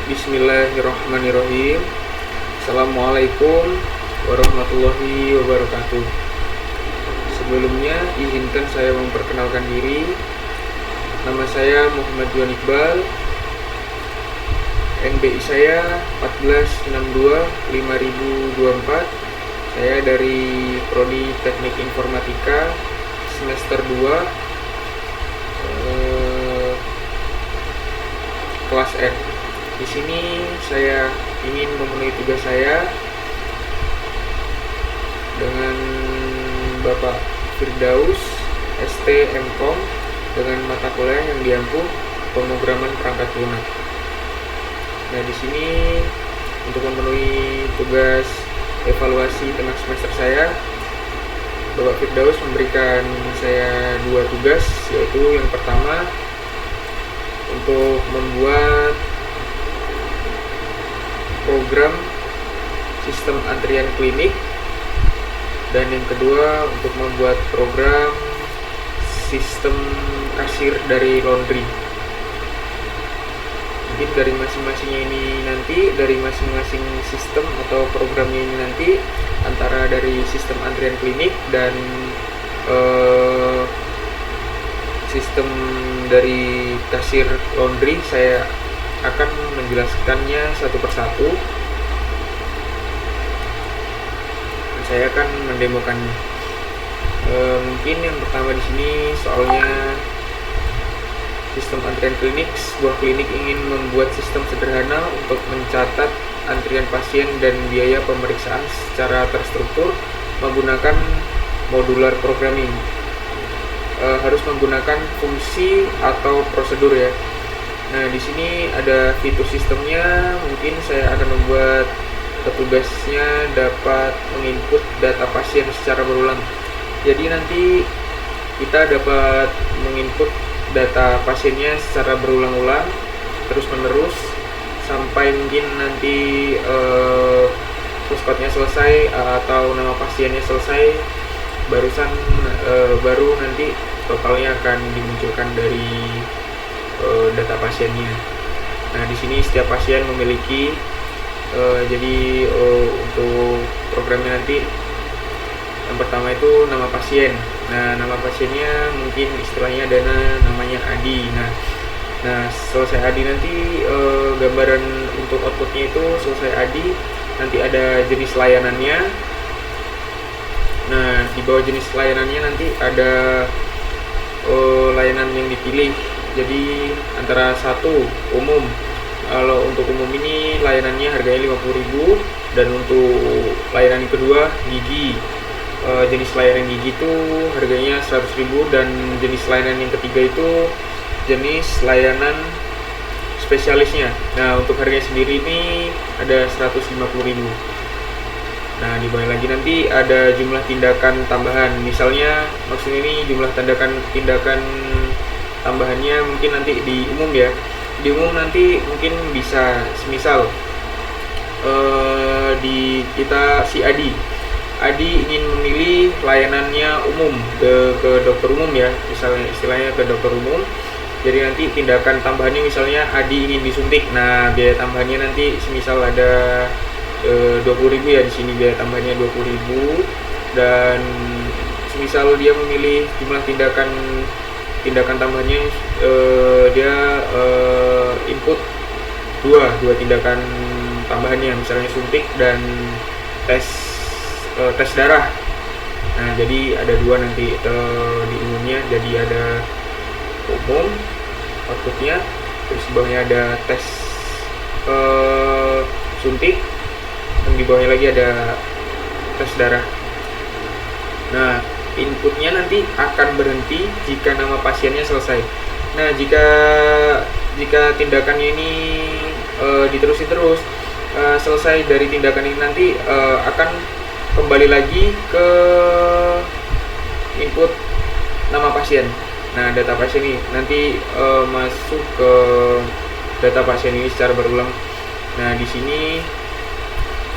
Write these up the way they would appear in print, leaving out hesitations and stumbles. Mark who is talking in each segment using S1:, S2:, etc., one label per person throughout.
S1: Bismillahirrahmanirrahim. Assalamualaikum warahmatullahi wabarakatuh. Sebelumnya izinkan saya memperkenalkan diri. Nama saya Muhammad Juan Iqbal. NBI saya 14625024. Saya dari Prodi Teknik Informatika semester 2, kelas N. Di sini saya ingin memenuhi tugas saya dengan Bapak Firdaus ST MKom dengan mata kuliah yang diampu pemrograman perangkat lunak. Nah, di sini untuk memenuhi tugas evaluasi tengah semester saya, Bapak Firdaus memberikan saya 2 tugas, yaitu yang pertama untuk membuat program sistem antrian klinik, dan yang kedua untuk membuat program sistem kasir dari laundry. Mungkin dari masing-masing sistem atau programnya ini nanti, antara dari sistem antrian klinik dan sistem dari kasir laundry, saya akan menjelaskannya satu persatu. Saya akan mendemokan. Mungkin yang pertama di sini soalnya sistem antrian klinik. Sebuah klinik ingin membuat sistem sederhana untuk mencatat antrian pasien dan biaya pemeriksaan secara terstruktur menggunakan modular programming. Harus menggunakan fungsi atau prosedur ya. Nah, di sini ada fitur sistemnya. Mungkin saya akan membuat petugasnya dapat menginput data pasien secara berulang. Jadi nanti kita dapat menginput data pasiennya secara berulang-ulang, terus-menerus, sampai mungkin nanti puskotnya selesai atau nama pasiennya selesai, baru nanti totalnya akan dimunculkan dari data pasiennya. Nah, di sini setiap pasien memiliki untuk programnya nanti yang pertama itu nama pasien. Nah, nama pasiennya mungkin istilahnya namanya Adi. Nah, selesai Adi nanti gambaran untuk outputnya itu selesai Adi, nanti ada jenis layanannya. Nah, di bawah jenis layanannya nanti ada layanan yang dipilih. Jadi antara satu umum. Kalau untuk umum ini layanannya harganya 50.000, dan untuk layanan yang kedua gigi, jenis layanan gigi itu harganya 100.000, dan jenis layanan yang ketiga itu jenis layanan spesialisnya. Nah, untuk harganya sendiri ini ada 150.000. Nah, di bawah lagi nanti ada jumlah tindakan tambahan. Misalnya maksudnya ini jumlah tindakan tambahannya mungkin nanti di umum ya. Di umum nanti mungkin bisa semisal si Adi ingin memilih layanannya umum ke dokter umum ya, misalnya istilahnya ke dokter umum. Jadi nanti tindakan tambahannya misalnya Adi ingin disuntik. Nah, biaya tambahannya nanti semisal ada 20.000 ya, di sini biaya tambahannya 20.000. Dan semisal dia memilih jumlah tindakan tambahannya, dia input dua tindakan tambahannya, misalnya suntik dan tes darah. Nah, jadi ada 2 nanti di umumnya. Jadi ada umum outputnya, terus di bawahnya ada tes suntik, dan di bawahnya lagi ada tes darah. Nah, inputnya nanti akan berhenti jika nama pasiennya selesai. Nah, jika tindakannya ini diterusin terus, selesai dari tindakan ini nanti akan kembali lagi ke input nama pasien. Nah, data pasien ini nanti masuk ke data pasien ini secara berulang. Nah, di sini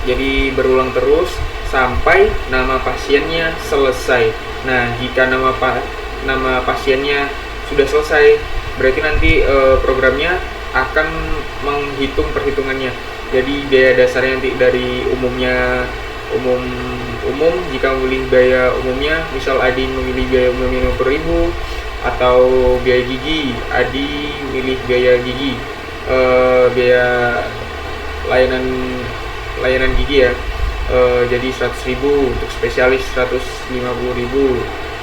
S1: jadi berulang terus sampai nama pasiennya selesai. Nah, jika nama pasiennya sudah selesai, berarti nanti programnya akan menghitung perhitungannya. Jadi biaya dasarnya nanti dari umum jika memilih biaya umumnya, misal Adi memilih biaya umumnya 50.000, atau biaya gigi Adi milih biaya gigi, biaya layanan gigi ya, jadi 100.000, untuk spesialis 150.000.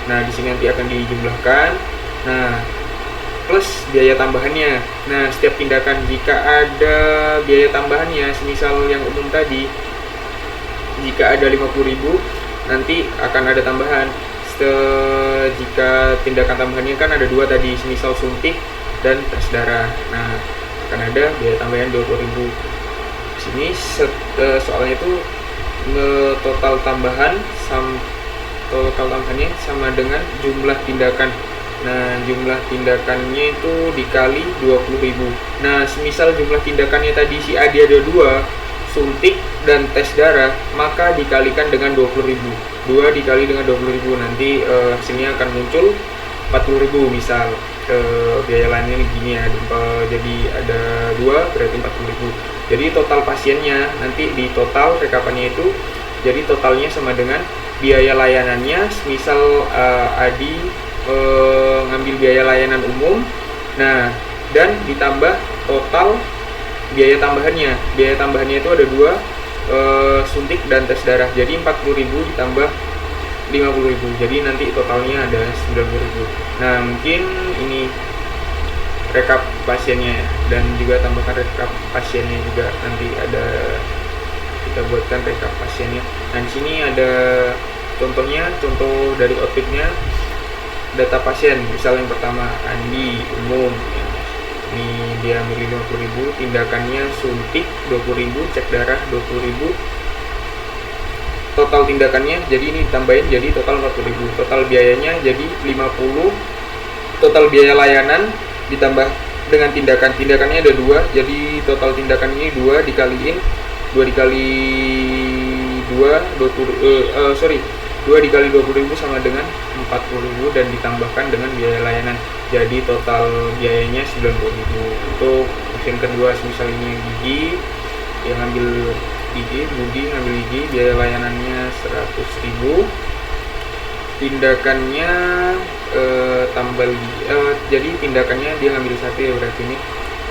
S1: Nah di sini nanti akan dijumlahkan. Nah plus biaya tambahannya. Nah setiap tindakan jika ada biaya tambahannya, semisal yang umum tadi, jika ada 50.000 nanti akan ada tambahan. Jika tindakan tambahannya kan ada 2 tadi, semisal suntik dan tes darah. Nah akan ada biaya tambahan 20.000. Sini soalnya itu total tambahannya sama dengan jumlah tindakan. Nah jumlah tindakannya itu dikali 20.000. Nah semisal jumlah tindakannya tadi si Adi ada 2, suntik dan tes darah, maka dikalikan dengan 20.000. 2 dikali dengan 20.000, nanti hasilnya akan muncul 40.000 misal. Biaya lainnya gini ya, jadi ada 2 berarti 40.000. Jadi total pasiennya nanti di total rekapannya itu, jadi totalnya sama dengan biaya layanannya. Misal Adi ngambil biaya layanan umum, nah dan ditambah total biaya tambahannya. Biaya tambahannya itu ada 2, suntik dan tes darah. Jadi 40.000 ditambah 50.000, jadi nanti totalnya ada 90.000. Nah mungkin ini rekap pasiennya ya, dan juga tambahkan rekap pasiennya juga, nanti ada kita buatkan rekap pasiennya. Nah di sini ada contohnya, contoh dari outputnya data pasien. Misal yang pertama Andi umum, ini dia milih 50.000, tindakannya suntik 20.000, cek darah 20.000, total tindakannya jadi ini ditambahin jadi total 40.000. Total biayanya jadi 50. Total biaya layanan ditambah dengan tindakannya ada 2, jadi total tindakannya 2 dikaliin 2 dikali 2 dikali 20.000 sama dengan 40.000, dan ditambahkan dengan biaya layanan, jadi total biayanya 90.000. Untuk pasien kedua, misal ini gigi, yang ngambil gigi, Budi ngambil gigi, biaya layanannya 100.000, tindakannya tambal gigi, jadi tindakannya dia ngambil 1 ya, berarti ini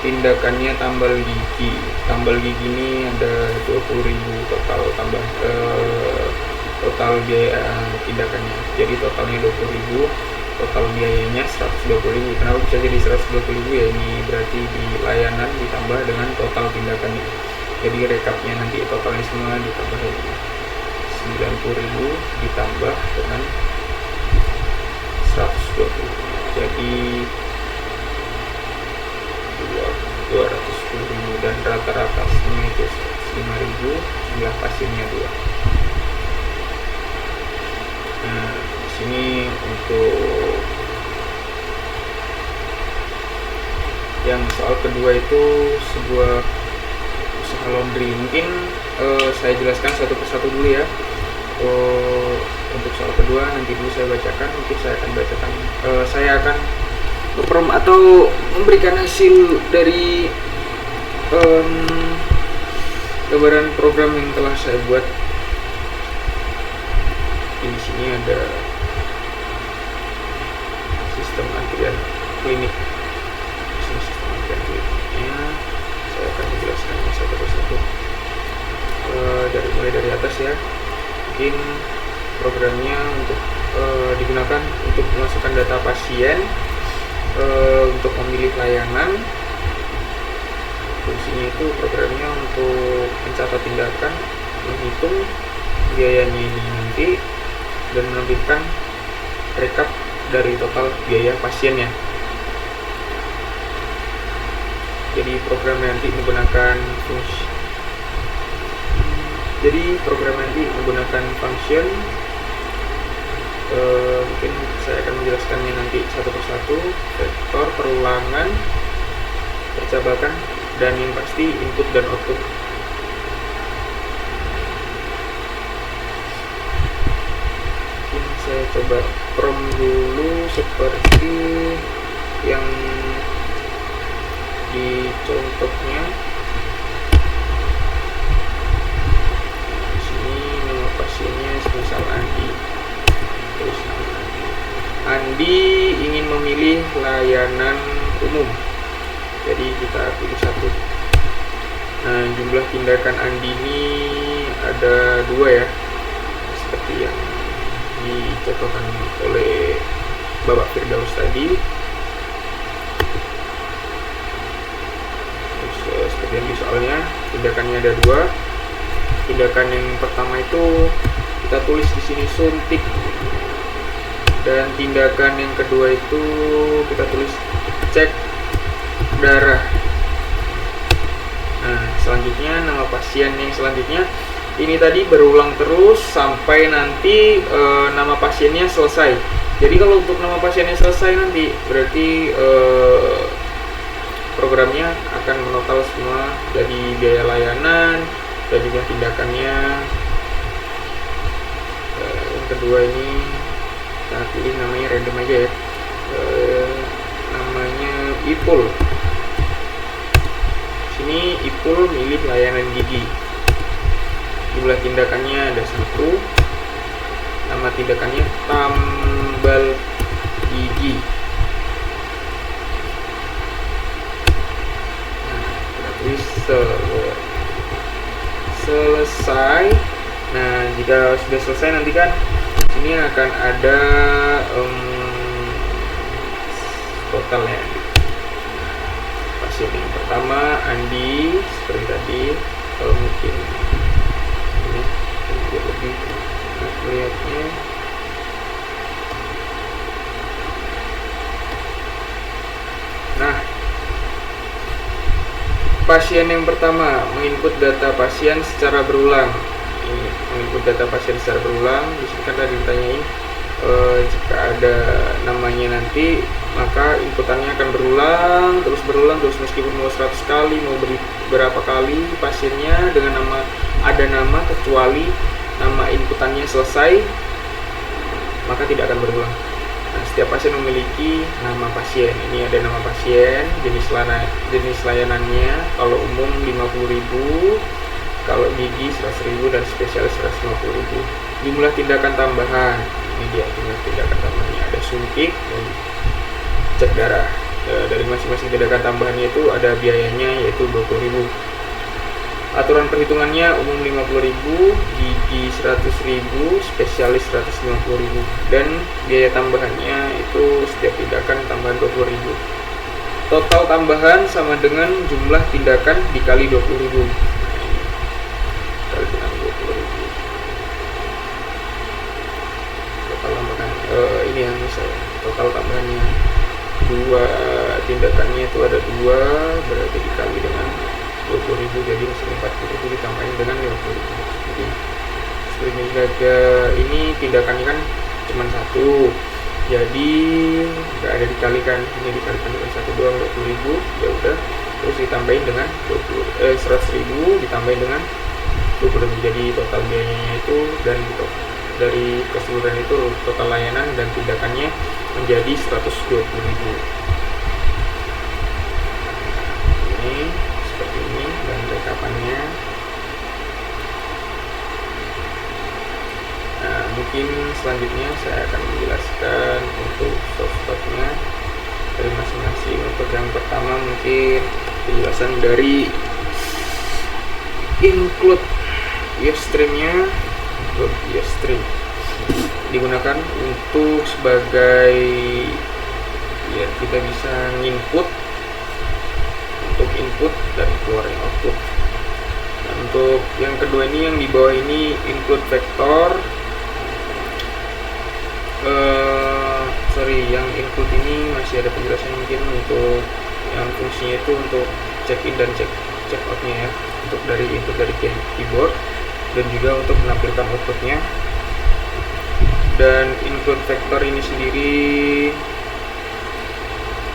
S1: tindakannya tambal gigi ini ada 20.000 total, tambah total biaya tindakannya, jadi totalnya 20.000, total biayanya 120.000. Kenapa bisa jadi 120.000 ya, ini berarti di layanan ditambah dengan total tindakannya. Jadi rekapnya nanti totalnya semua ditambah 90.000 ditambah dengan 120, jadi 210.000, dan rata-rata semua itu 105.000, jumlah pasiennya 2. Nah di sini untuk yang soal kedua itu sebuah usaha laundry. Mungkin saya jelaskan satu persatu dulu ya. Untuk soal kedua nanti dulu saya bacakan. Mungkin saya akan nge-prom atau memberikan hasil dari gambaran program yang telah saya buat. Di sini ada sistem antrian klinik. Sistem antrian kliniknya saya akan menjelaskannya satu persatu. Mulai dari atas ya. Mungkin programnya untuk digunakan untuk memasukkan data pasien, untuk memilih layanan. Fungsinya itu programnya untuk mencatat tindakan, menghitung biayanya ini nanti, dan menampilkan rekap dari total biaya pasiennya. Jadi program nanti menggunakan function. Mungkin saya akan menjelaskannya nanti satu persatu. Vektor, perulangan, percabakan, dan yang pasti input dan output. Mungkin saya coba prom dulu seperti yang dicontohkan umum. Jadi kita pilih satu. Nah, jumlah tindakan Andi ini ada 2 ya, seperti yang dicontohkan oleh Bapak Firdaus tadi. Terus, seperti yang di soalnya, tindakannya ada 2. Tindakan yang pertama itu kita tulis di sini suntik, dan tindakan yang kedua itu kita tulis cek darah. Nah, selanjutnya nama pasien yang selanjutnya ini tadi berulang terus sampai nanti nama pasiennya selesai. Jadi kalau untuk nama pasiennya selesai nanti berarti programnya akan menotal semua dari biaya layanan dan juga tindakannya. Yang kedua ini kita pilih namanya random aja ya, namanya Ipul. Sini Ipul milih layanan gigi. Jumlah tindakannya ada 1. Nama tindakannya tambal gigi. Nah, kita tulis selesai. Nah, jika sudah selesai nanti kan ini akan ada totalnya. Pasien yang pertama Andi seperti tadi, kalau mungkin ini biar lebih melihatnya. Nah, pasien yang pertama menginput data pasien secara berulang. Ini menginput data pasien secara berulang. Di sini kan tadi ditanyain jika ada namanya nanti, maka inputannya akan berulang terus meskipun mau 100 kali, mau berapa kali pasiennya dengan ada nama, kecuali nama inputannya selesai, maka tidak akan berulang. Nah, setiap pasien memiliki nama pasien. Ini ada nama pasien, jenis layanannya. Kalau umum 50.000, kalau gigi 100.000, dan spesialis 150.000. Jumlah tindakan tambahan, ini dia jumlah tindakan tambahannya. Ada suntik dan cek darah. Dari masing-masing tindakan tambahannya itu ada biayanya, yaitu 20.000. Aturan perhitungannya umum 50.000, gigi 100.000, spesialis 150.000, dan biaya tambahannya itu setiap tindakan tambahan 20.000. Total tambahan sama dengan jumlah tindakan dikali 20.000. Kali dengan 20.000. Total tambahan ini yang misalnya total tambahannya 2 tindakannya itu ada 2, berarti dikali dengan 20.000, jadi hasil 40.000 ditambahin dengan 50.000. Jadi sebenarnya ini tindakannya kan cuma 1, jadi nggak ada dikalikan, ini dikalikan dengan 1 doang, 20.000, ya udah, terus ditambahin dengan 100.000 ditambahin dengan 20.000, jadi total biayanya itu dan dari keseluruhan itu total layanan dan tindakannya menjadi 120.000. Ini seperti ini dan rekapannya. Nah, mungkin selanjutnya saya akan menjelaskan untuk software-nya dari masing-masing. Untuk yang pertama mungkin penjelasan dari include Ustream-nya. Ustream digunakan untuk sebagai ya, kita bisa input dan keluarin output. Nah, untuk yang kedua ini, yang di bawah ini include vector. Yang include ini masih ada penjelasannya, mungkin untuk yang fungsinya itu untuk check in dan check outnya ya, untuk dari input dari keyboard dan juga untuk menampilkan outputnya. Dan include vector ini sendiri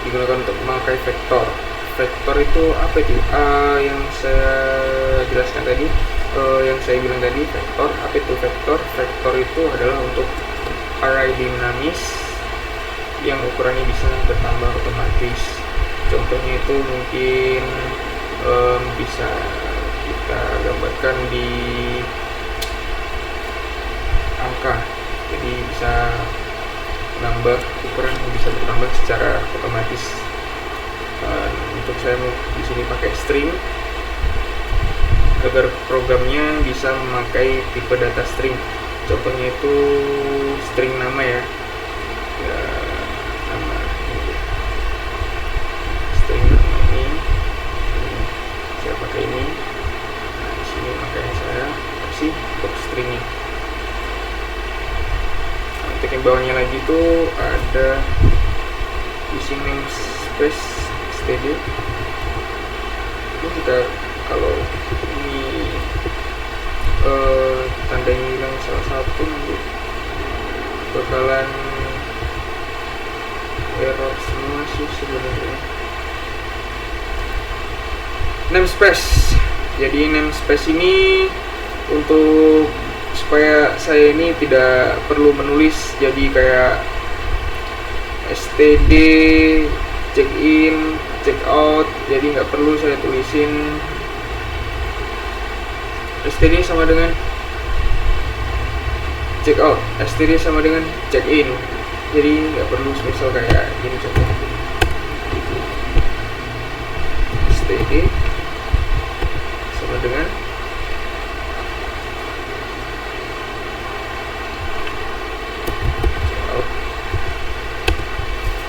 S1: digunakan untuk memakai vektor. Vektor itu apa itu? Yang saya jelaskan tadi, yang saya bilang tadi, vektor. Apa itu vektor? Vektor itu adalah untuk array dinamis yang ukurannya bisa bertambah otomatis. Contohnya itu mungkin bisa kita gambarkan di angka, jadi bisa nambah ukuran, bisa bertambah secara otomatis. saya mau di sini pakai string agar programnya bisa memakai tipe data string. Contohnya itu string nama ya, nama ini. String nama ini saya pakai ini. Nah, di sini makanya saya kasih untuk stringnya. Nah, untuk yang bawahnya lagi tuh ada using namespace std. Ini kita kalau ini tandanya hilang salah satu nanti bakalan error semua sih sebenarnya. Namespace. Jadi namespace ini untuk supaya saya ini tidak perlu menulis, jadi kayak std, check in, check out, jadi nggak perlu saya tulisin std sama dengan check out, std sama dengan check in, jadi nggak perlu misal kayak gini contohnya std sama dengan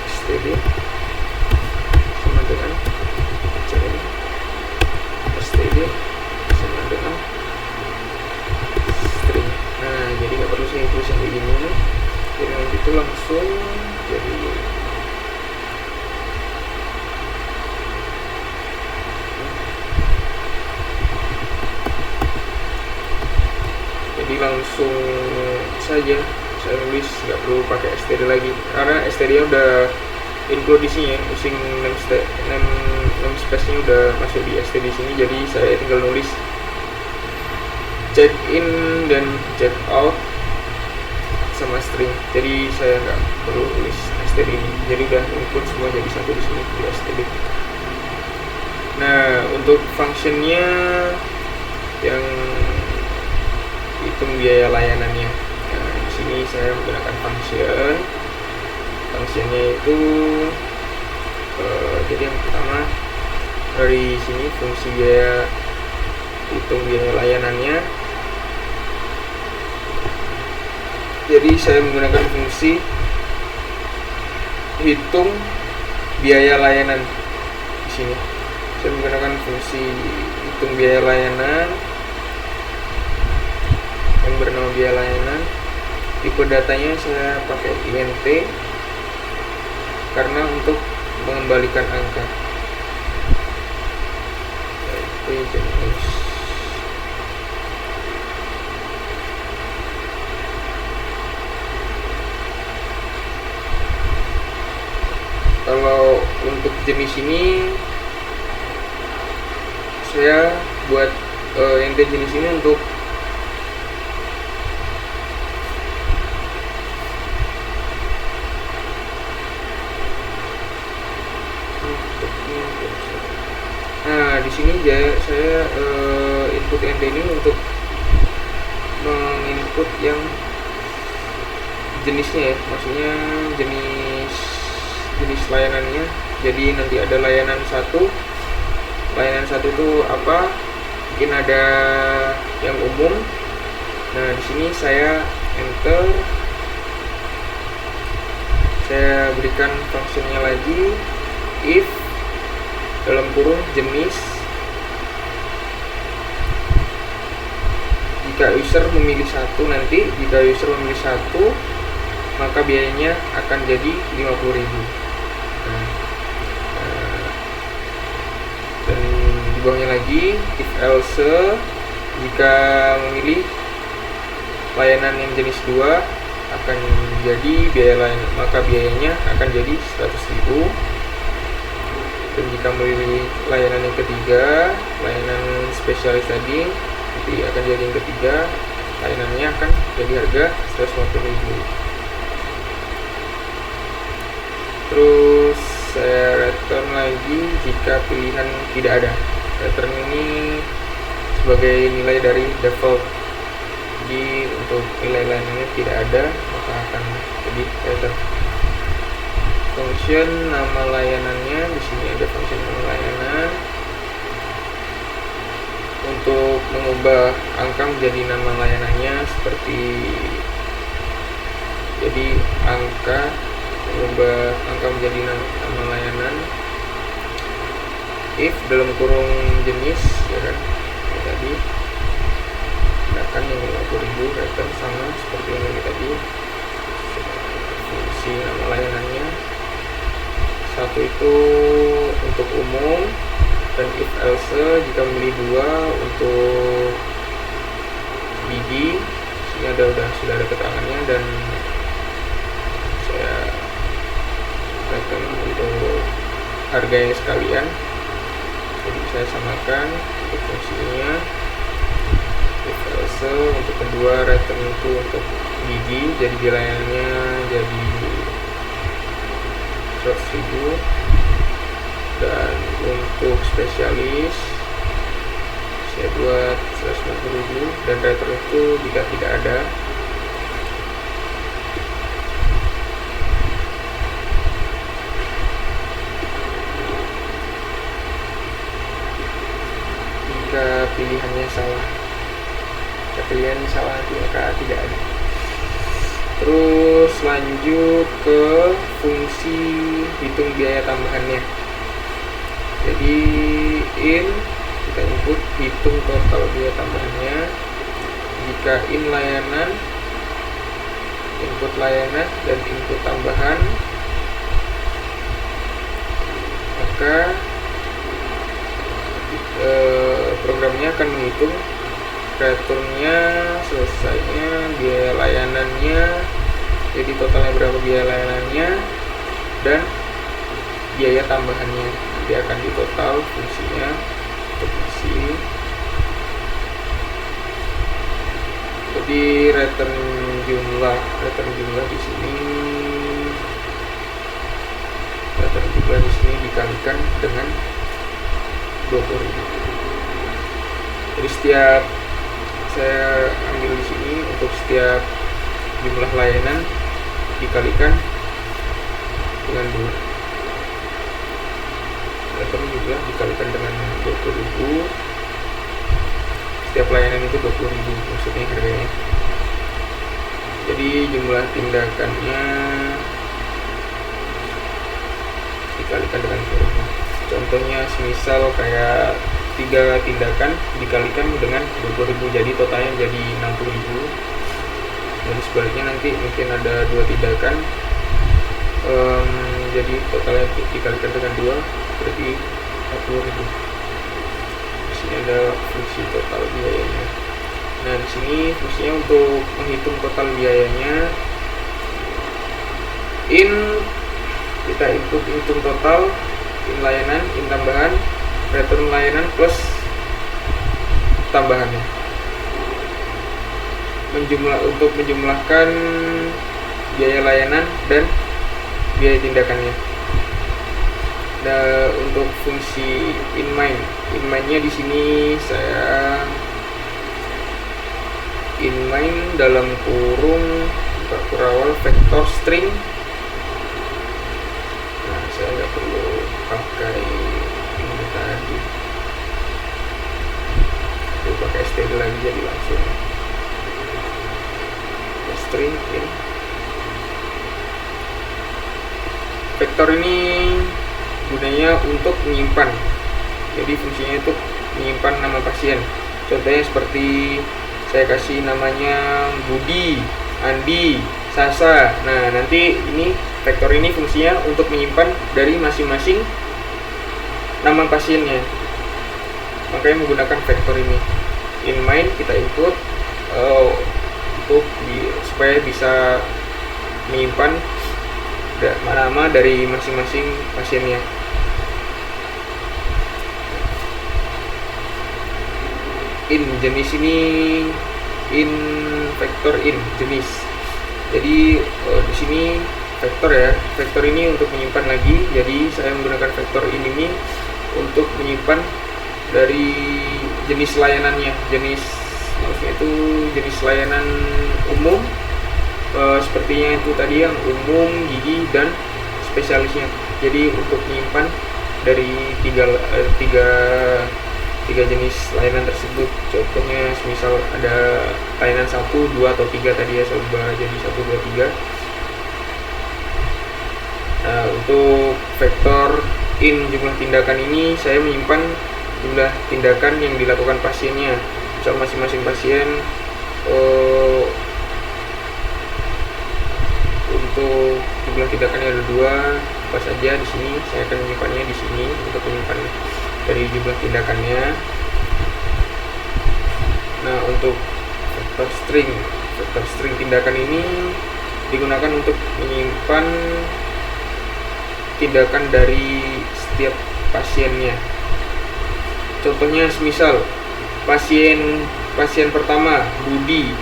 S1: std sama dengan check in, std sama dengan string. Nah, jadi nggak perlu saya tulis yang begini, jadi nanti itu langsung jadi langsung saja saya nulis, nggak perlu pakai std lagi karena std nya udah include di sini, using namespace nya udah masuk di std sini, jadi saya tinggal nulis check in dan check out sama string, jadi saya nggak perlu tulis std ini, jadi udah include semua jadi satu di sini di std. Nah, untuk functionnya yang hitung biaya layanannya, nah di sini saya menggunakan functionnya itu jadi yang pertama dari sini fungsi biaya hitung biaya layanannya. Jadi saya menggunakan fungsi hitung biaya layanan di sini. Saya menggunakan fungsi hitung biaya layanan yang bernama biaya layanan. Tipe datanya saya pakai int karena untuk mengembalikan angka. Jenis kalau untuk jenis ini saya buat int jenis ini untuk nah di sini saya input int ini untuk menginput yang jenisnya ya, maksudnya jenis layanannya. Jadi nanti ada layanan satu itu apa, mungkin ada yang umum. Nah di sini saya enter, saya berikan fungsinya lagi if dalam kurung jenis, jika user memilih satu, nanti jika user memilih satu maka biayanya akan jadi 50.000. Dan di bawahnya lagi if else, jika memilih layanan yang jenis 2 akan jadi biaya lain, maka biayanya akan jadi 100.000. Dan jika memilih layanan yang ketiga, layanan spesialis tadi, nanti akan jadi yang ketiga, layanannya akan jadi harga 150.000. Terus saya return lagi jika pilihan tidak ada. Return ini sebagai nilai dari default, jadi untuk nilai layanannya tidak ada maka akan jadi return. Function nama layanannya, di sini ada function nama layanan. mengubah angka menjadi nama layanannya seperti jadi mengubah angka menjadi nama layanan if dalam kurung jenis, ya kan, ya tadi tindakan yang 50.000 return sama seperti yang ini tadi, fungsi nama layanannya. Satu itu untuk umum, dan if else jika memilih 2 untuk gigi. Sini sudah ada keterangannya, dan saya return untuk harganya sekalian. Jadi saya samakan untuk fungsinya. If else untuk kedua return itu untuk gigi, jadi bilangannya jadi 100.000, dan untuk spesialis saya buat 150.000, dan return itu jika tidak ada. Jika pilihannya salah, maka tidak ada. Terus lanjut ke fungsi hitung biaya tambahannya. Jadi in kita input hitung total biaya tambahannya. Jika in layanan, input layanan dan input tambahan, maka programnya akan menghitung returnnya, selesainya, biaya layanannya, jadi totalnya berapa biaya layanannya, dan biaya tambahannya. Nanti akan ditotal fungsinya untuk isi. Jadi return jumlah di sini, dikalikan dengan 20.000. Jadi setiap saya ambil di sini untuk setiap jumlah layanan dikalikan dengan 2. Return juga dikalikan dengan 20.000. Setiap layanan itu 20.000 maksudnya harganya. Jadi jumlah tindakannya dikalikan dengan 20.000. Contohnya semisal kayak 3 tindakan dikalikan dengan 20.000, jadi totalnya jadi 60.000. Dan sebaliknya nanti mungkin ada 2 tindakan, jadi totalnya dikalikan dengan 2 berarti 40.000. Di sini ada fungsi total biayanya. Nah, di sini fungsinya untuk menghitung total biayanya. In kita input hitung total, in layanan, in tambahan, return layanan plus tambahannya. Untuk menjumlahkan biaya layanan dan biaya tindakannya. Nah, untuk fungsi inmain-nya di sini saya inmain dalam kurung awal vektor string. Nah, saya nggak perlu pakai ini tadi, perlu pakai std lagi, jadi langsung string in. Vektor ini gunanya untuk menyimpan, jadi fungsinya itu menyimpan nama pasien. Contohnya seperti saya kasih namanya Budi, Andi, Sasa. Nah, nanti ini vektor ini fungsinya untuk menyimpan dari masing-masing nama pasiennya, makanya menggunakan vektor ini. In main kita input supaya bisa menyimpan nama dari masing-masing pasiennya. In jenis ini, in vektor in jenis. Jadi di sini vektor ya, vektor ini untuk menyimpan lagi. Jadi saya menggunakan vektor ini untuk menyimpan dari jenis layanannya, maksudnya itu jenis layanan umum, sepertinya itu tadi yang umum, gigi, dan spesialisnya. Jadi untuk menyimpan dari tiga tiga jenis layanan tersebut. Contohnya misal ada layanan 1, 2, atau 3 tadi ya, saya ubah jadi 1, 2, 3. Nah, untuk vektor in jumlah tindakan ini saya menyimpan jumlah tindakan yang dilakukan pasiennya. Misal masing-masing pasien untuk jumlah tindakannya ada 2, apa saja di sini saya akan menyimpannya di sini untuk menyimpan dari jumlah tindakannya. Nah, untuk vektor string tindakan ini digunakan untuk menyimpan tindakan dari setiap pasiennya. Contohnya misal pasien pertama Budi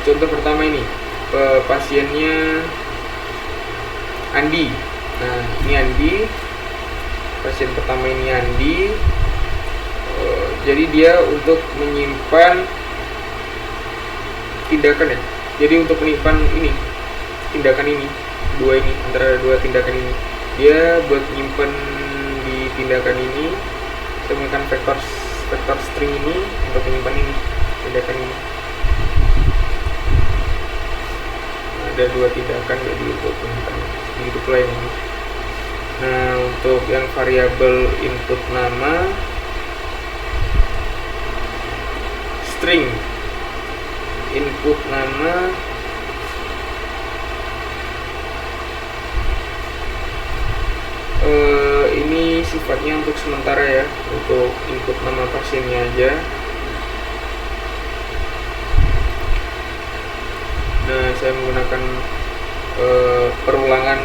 S1: contoh pertama ini pasiennya Andi. Nah, ini Andi, pasien pertama ini Andi. Jadi dia untuk menyimpan tindakan ya. Jadi untuk menyimpan ini tindakan ini, antara dua tindakan ini, dia buat menyimpan di tindakan ini, kita menggunakan vektor string ini untuk menyimpan ini tindakan ini. Ada 2 tindakan jadi untuk menyimpan, begitu pula yang ini. Nah, untuk yang variabel input nama string input nama ini sifatnya untuk sementara ya, untuk input nama pasiennya aja. Nah, saya menggunakan perulangan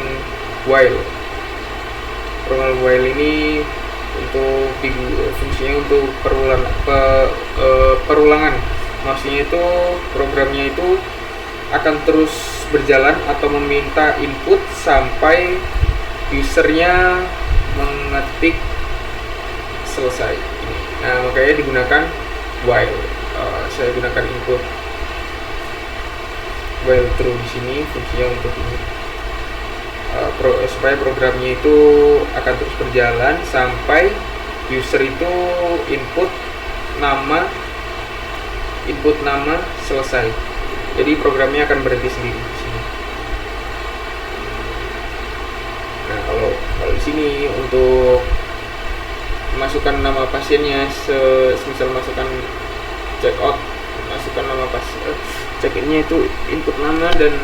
S1: while. Perulangan while ini untuk fungsinya untuk perulangan. Maksudnya itu programnya itu akan terus berjalan atau meminta input sampai usernya mengetik selesai ini. Nah, makanya digunakan while. Saya gunakan input while true di sini, fungsinya untuk ini supaya programnya itu akan terus berjalan sampai user itu input nama selesai. Jadi programnya akan berhenti sendiri di sini. Nah, kalau di sini untuk masukkan nama pasiennya, misal masukkan checkout, masukkan nama pasien, check-innya itu input nama dan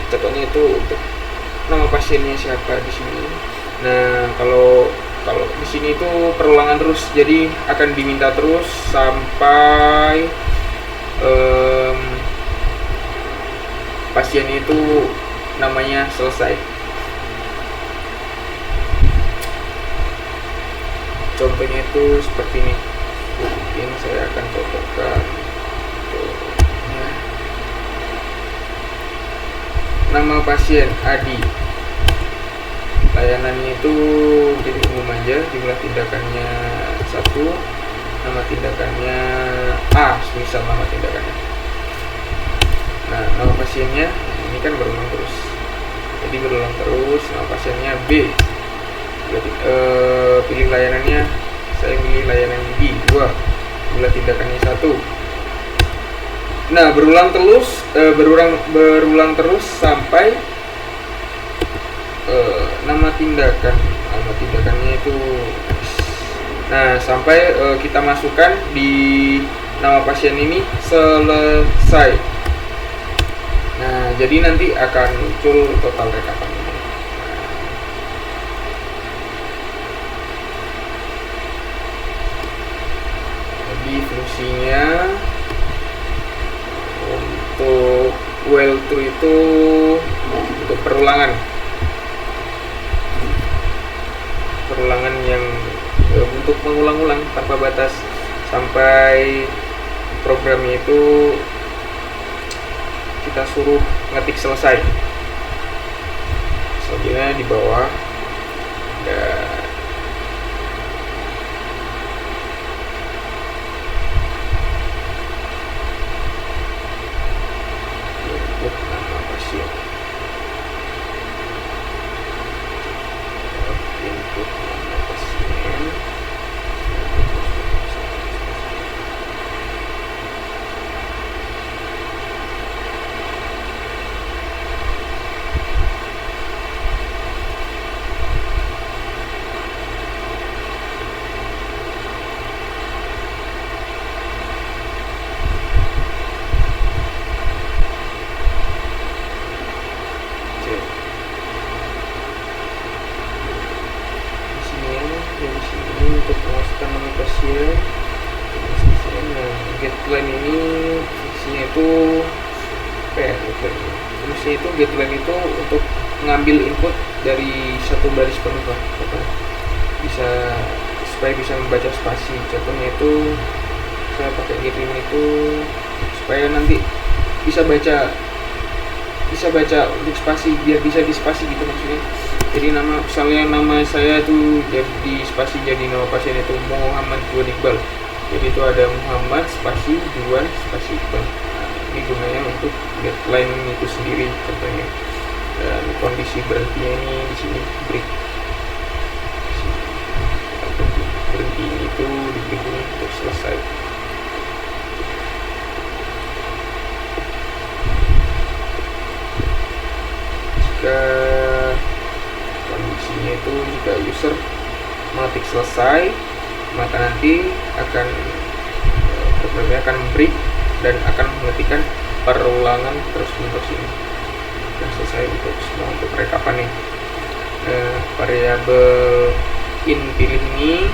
S1: checkoutnya itu untuk nama pasiennya siapa di sini. Nah, kalau di sini itu perulangan terus, jadi akan diminta terus sampai pasiennya itu namanya selesai. Contohnya itu seperti ini. Mungkin saya akan contohkan. Nama pasien Adi, layanannya itu jadi umum aja, jumlah tindakannya 1, nama tindakannya A, misal nama tindakannya. Nah, nama pasiennya ini kan berulang terus, jadi berulang terus. Nama pasiennya B, berarti pilih layanannya, saya pilih layanan B 2, jumlah tindakannya 1. Nah, berulang terus sampai nama tindakannya itu. Nah, sampai kita masukkan di nama pasien ini selesai. Nah, jadi nanti akan muncul total rekapan ini. Jadi fungsinya untuk while true itu untuk perulangan yang untuk mengulang-ulang tanpa batas sampai programnya itu kita suruh ngetik selesai. Selanjutnya di bawah ada getLine ini fungsinya itu fungsinya itu getLine itu untuk ngambil input dari satu baris penuh, bisa supaya bisa membaca spasi. Contohnya itu saya pakai getLine itu supaya nanti bisa baca untuk spasi, biar bisa di spasi gitu maksudnya. Jadi misalnya nama saya itu jadi spasi, jadi nama pasien itu Muhammad Juan Iqbal, jadi itu ada Muhammad spasi Juan spasi Iqbal. Nah, ini gunanya untuk getLine itu sendiri contohnya. Dan kondisi berhentinya ini di sini break, berhenti itu di break ini untuk selesai. Jika kondisinya itu jika user mengetik selesai, maka nanti programnya akan break dan akan mengetikkan perulangan terus-menerus ini. Dan selesai untuk rekapannya. Variabel in pilih ini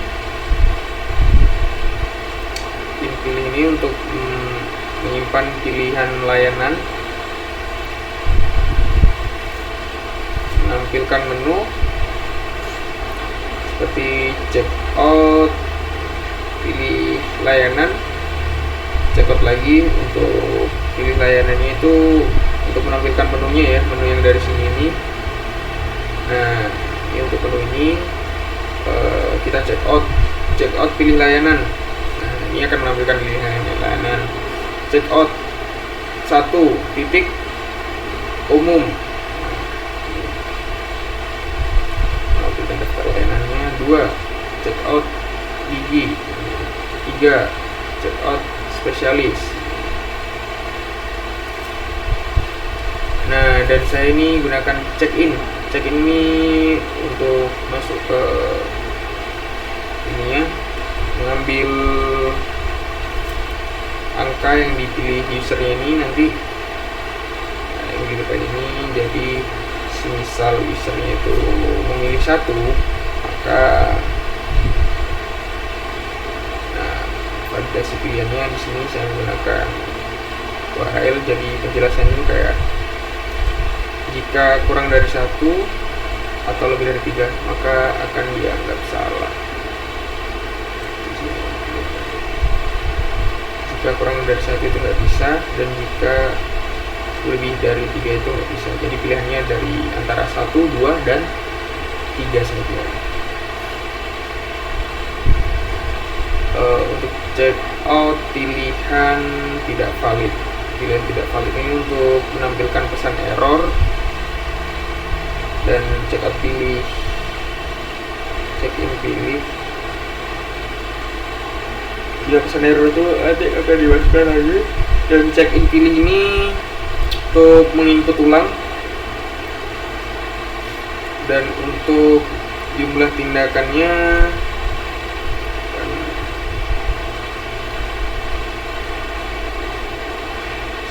S1: untuk menyimpan pilihan layanan, menampilkan menu seperti checkout, pilih layanan, checkout lagi untuk pilih layanannya itu untuk menampilkan menunya ya, menu yang dari sini ini. Nah, ini untuk menu ini kita checkout pilih layanan. Nah, ini akan menampilkan pilihan layanan. Checkout 1 titik umum, menampilkan daftar layanannya. 2 checkout gigi. 3 checkout spesialis. Nah, dan saya ini gunakan check-in ini untuk masuk ke ini ya, mengambil angka yang dipilih usernya ini nanti. Nah, yang di depan ini, jadi semisal usernya itu memilih 1, maka validasi pilihannya di sini saya menggunakan URL. Jadi penjelasan ini kayak jika kurang dari 1 atau lebih dari 3 maka akan dianggap salah. Jika kurang dari 1 itu nggak bisa, dan jika lebih dari 3 itu nggak bisa. Jadi pilihannya dari antara 1, 2, dan 3 saja. Untuk check out pilihan tidak valid ini untuk menampilkan pesan error. Dan check in pilih jika pesan error itu akan dimasukkan lagi. Dan check in pilih ini untuk menginput ulang, dan untuk jumlah tindakannya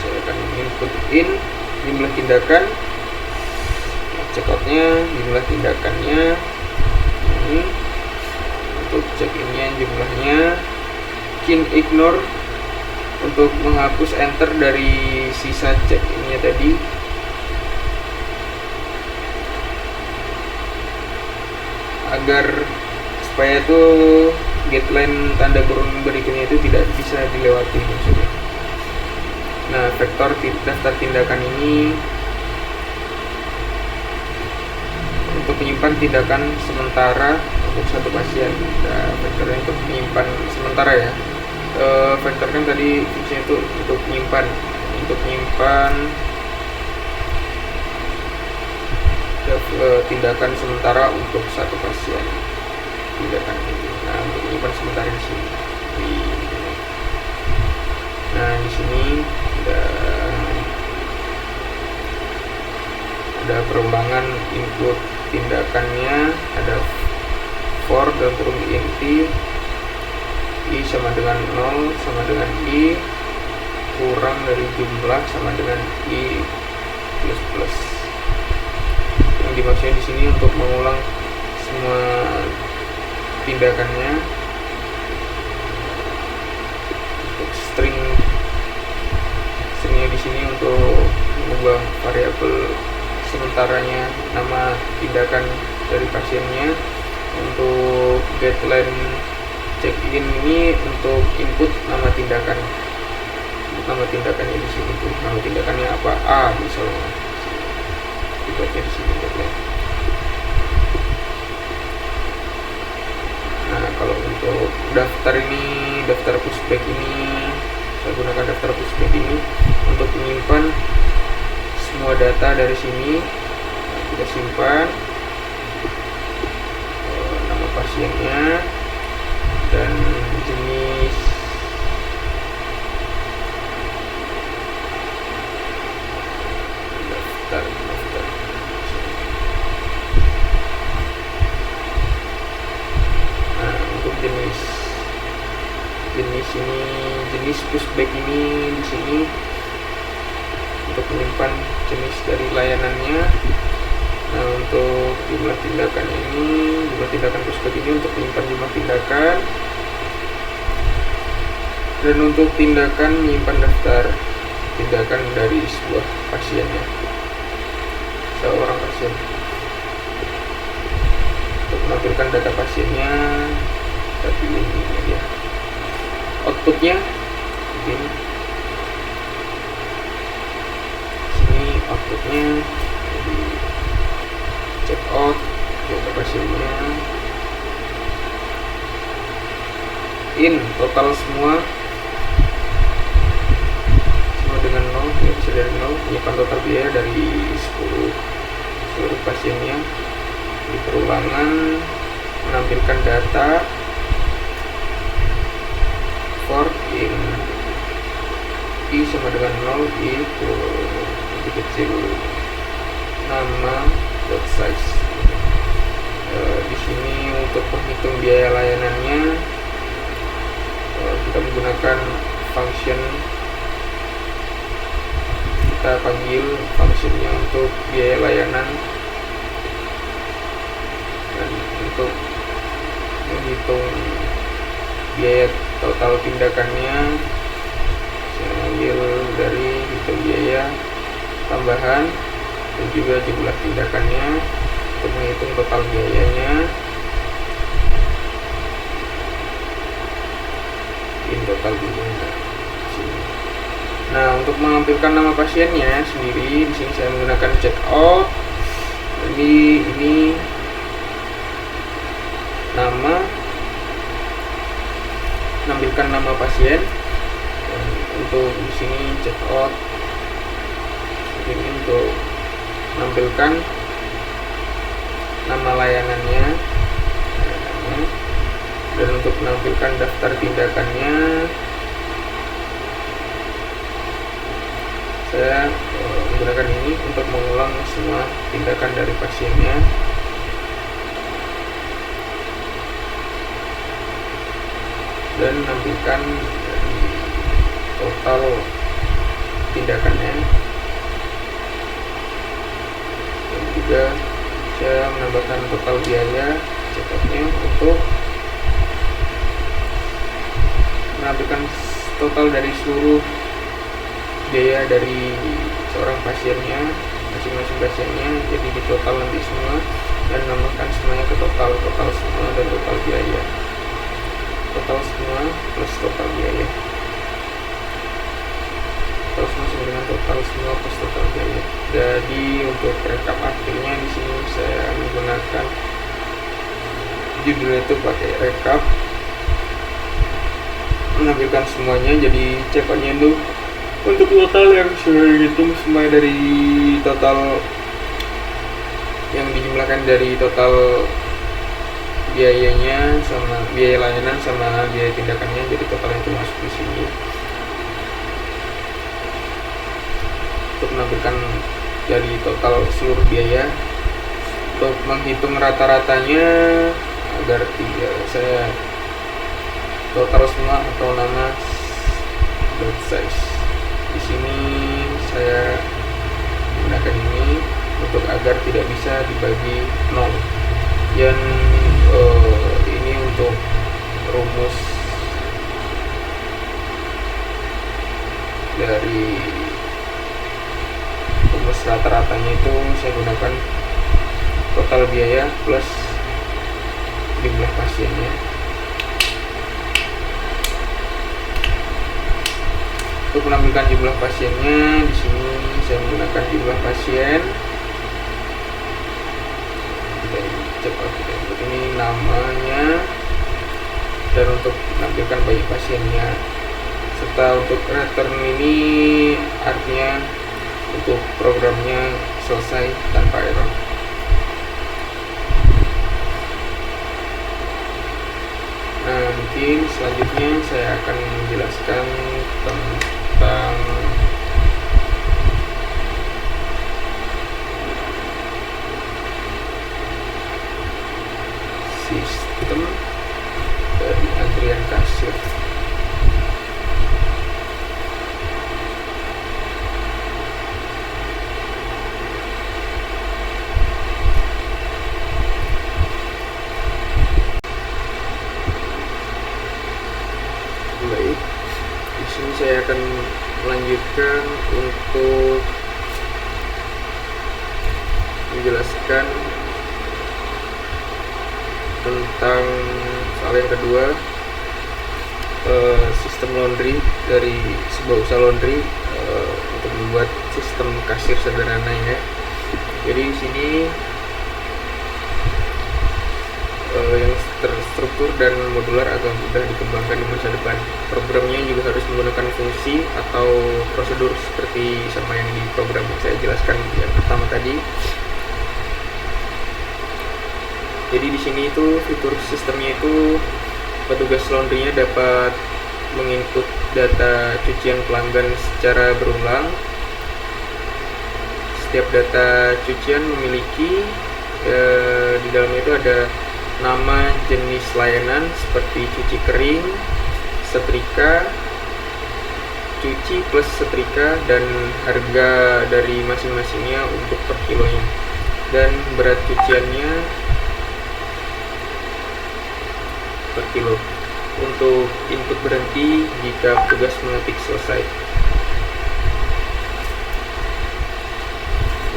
S1: saya akan input jumlah tindakan, checkoutnya jumlah tindakannya ini, untuk check innya jumlahnya, ignore untuk menghapus enter dari sisa check innya tadi. Agar supaya itu getLine tanda kurung berikutnya itu tidak bisa dilewati maksudnya. Nah, vektor daftar tindakan ini untuk menyimpan tindakan sementara untuk satu pasien. Nah, vektornya untuk menyimpan sementara ya. Vektor kan tadi fungsinya itu untuk menyimpan tindakan sementara untuk satu pasien. Tindakan ini. Nah, untuk menyimpan sementara di sini. Nah, di sini ada perulangan input tindakannya, ada for dalam kurung int i sama dengan 0 sama dengan i kurang dari jumlah sama dengan i plus plus. Yang dimaksudnya di sini untuk mengulang semua tindakannya. Untuk string di sini untuk mengubah variabel sementaranya nama tindakan dari pasiennya. Untuk guideline check-in ini untuk input nama tindakan. Nama tindakannya di sini tuh, nama tindakannya apa? A misalnya. Dibuatnya di sini guideline. Nah, kalau untuk daftar ini, daftar pushback ini, saya gunakan daftar pushback ini untuk menyimpan semua data dari sini. Nah, kita simpan nama pasiennya dan jenis daftar. Nah, untuk jenis ini, jenis pushback ini di sini untuk menyimpan jenis dari layanannya. Nah, untuk jumlah tindakan ini, jumlah tindakan pushback ini untuk menyimpan jumlah tindakan, dan untuk tindakan menyimpan daftar tindakan dari sebuah pasiennya, seorang pasien. Untuk menampilkan data pasiennya, tapi ini dia outputnya begini. Sini outputnya jadi check out data pasiennya, in total semua dengan 0, ya bisa dari 0, menyimpan total biaya dari seluruh pasiennya. Di perulangan menampilkan data for in i sama dengan 0, i lebih kecil nama dot size. Di sini untuk menghitung biaya layanannya kita menggunakan function, kita panggil functionnya untuk biaya layanan, dan untuk menghitung biaya total tindakannya saya ambil dari hitung biaya tambahan dan juga jumlah tindakannya untuk menghitung total biayanya. In total biayanya. Nah, untuk menampilkan nama pasiennya sendiri di sini saya menggunakan check out. Jadi ini nama, menampilkan nama pasien. Dan untuk di sini check out ini untuk menampilkan nama layanannya, dan untuk menampilkan daftar tindakannya saya menggunakan ini untuk mengulang semua tindakan dari pasiennya. Dan menampilkan dari total tindakannya, dan juga saya menambahkan total biaya check-outnya untuk menampilkan total dari seluruh biaya dari seorang pasiennya, masing-masing pasiennya. Jadi di total nanti semua dan menambahkan semuanya ke total semua dan total biaya, total semua plus total biaya, total semua sama dengan total semua plus total biaya. Jadi untuk rekap akhirnya di sini saya menggunakan judulnya itu pakai rekap, menampilkan semuanya. Jadi check-outnya itu untuk total yang sudah dihitung semua dari total yang dijumlahkan dari total biayanya sama biaya layanan sama biaya tindakannya, jadi totalnya itu masuk di sini. Untuk menampilkan dari total seluruh biaya, untuk menghitung rata-ratanya agar tidak saya total semua atau nama dot size. Di sini saya menggunakan ini untuk agar tidak bisa dibagi 0. Dan ini untuk rumus dari rumus rata-ratanya itu saya gunakan total biaya plus jumlah pasiennya. Untuk menampilkan jumlah pasiennya, di sini saya menggunakan jumlah pasien. Dari cek input ini namanya, dan untuk menampilkan banyak pasiennya, serta untuk return ini artinya untuk programnya selesai tanpa error. Nah, mungkin selanjutnya saya akan menjelaskan tentang sistem dari antrian kasir. Baik, di sini saya akan melanjutkan untuk menjelaskan tentang soal yang kedua, sistem laundry dari sebuah usaha laundry untuk membuat sistem kasir sederhana ya. Jadi di sini yang terstruktur dan modular agak mudah dikembangkan di masa depan. Programnya juga harus menggunakan fungsi atau prosedur seperti sama yang di program yang saya jelaskan yang pertama tadi. Jadi di sini itu fitur sistemnya itu petugas laundrynya dapat menginput data cucian pelanggan secara berulang. Setiap data cucian memiliki di dalamnya itu ada nama, jenis layanan seperti cuci kering, setrika, cuci plus setrika, dan harga dari masing-masingnya untuk per kilonya, dan berat cuciannya per kilo. Untuk input berhenti jika petugas mengetik selesai.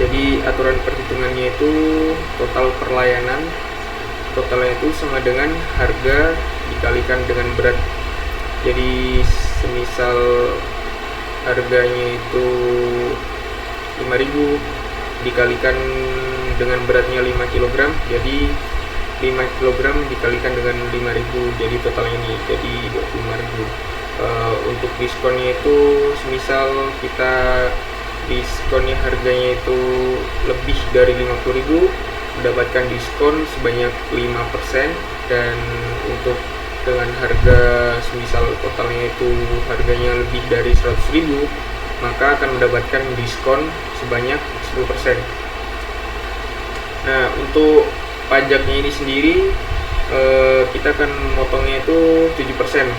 S1: Jadi aturan perhitungannya itu total perlayanan. Totalnya itu sama dengan harga dikalikan dengan berat. Jadi semisal harganya itu 5.000 dikalikan dengan beratnya 5 kg, jadi 5 kg dikalikan dengan 5.000, jadi totalnya ini jadi 25.000. Untuk diskonnya itu semisal kita diskonnya harganya itu lebih dari 50.000, mendapatkan diskon sebanyak 5%, dan untuk dengan harga semisal totalnya itu harganya lebih dari 100.000, maka akan mendapatkan diskon sebanyak 10%. Nah, untuk pajaknya ini sendiri kita akan motongnya itu 7%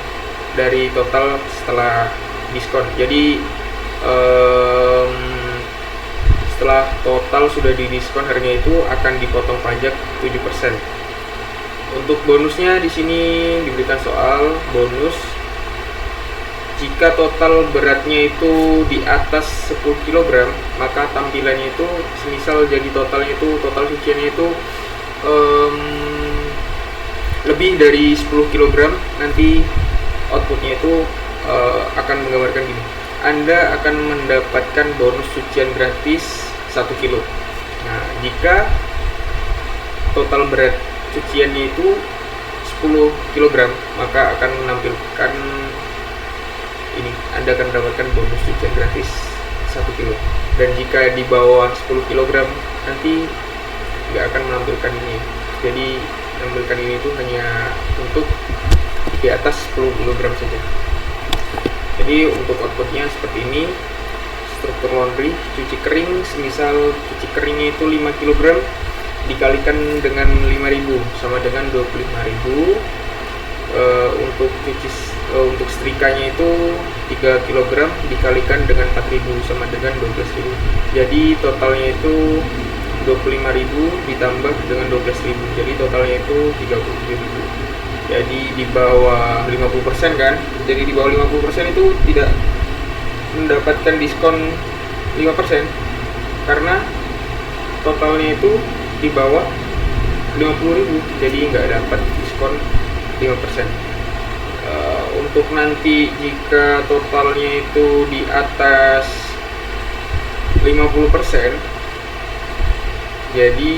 S1: dari total setelah diskon. Jadi setelah total sudah didiskon harganya itu akan dipotong pajak 7%. Untuk bonusnya di sini diberikan soal bonus jika total beratnya itu di atas 10 kg, maka tampilannya itu semisal jadi totalnya itu total cuciannya itu lebih dari 10 kg, nanti outputnya itu akan menggambarkan gini: Anda akan mendapatkan bonus cucian gratis 1 kilo. Nah, jika total berat cuciannya itu 10 kg, maka akan menampilkan ini, Anda akan mendapatkan bonus cucian gratis 1 kilo. Dan jika di bawah 10 kg, nanti nggak akan menampilkan ini. Jadi menampilkan ini itu hanya untuk di atas 10 kg saja. Jadi untuk outputnya seperti ini. Struktur laundry cuci kering, semisal cuci keringnya itu 5 kg dikalikan dengan 5.000 sama dengan 25.000. Untuk setrikanya itu 3 kg dikalikan dengan 4.000 sama dengan 12.000. Jadi totalnya itu 25.000 ditambah dengan 12.000, jadi totalnya itu 37.000. Jadi di bawah 50% kan. Jadi di bawah 50% itu tidak mendapatkan diskon 5%. karena totalnya itu di bawah 50.000, jadi nggak dapat diskon 5%. Untuk nanti jika totalnya itu di atas 50%, jadi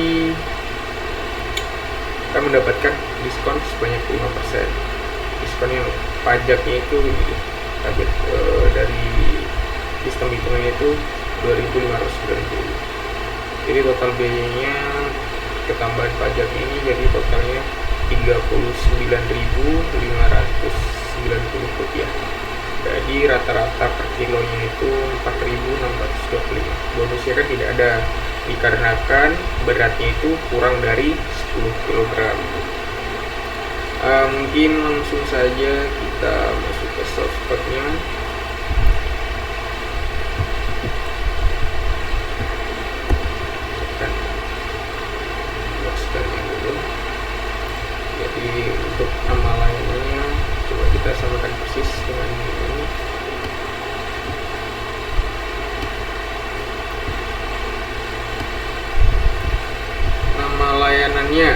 S1: akan mendapatkan diskon sebanyak 5%. Diskon yang pajaknya itu pajak dari sistem hitungannya itu 2.590. Jadi total biayanya ketambahan pajaknya ini jadi totalnya 39.590 rupiah. Jadi rata-rata per kilonya itu 4.625. Bonusnya kan tidak ada dikarenakan beratnya itu kurang dari 10 kg. Mungkin langsung saja kita masuk ke softspotnya. Jadi untuk nama lainnya coba kita samakan persis dengan ini. Nama layanannya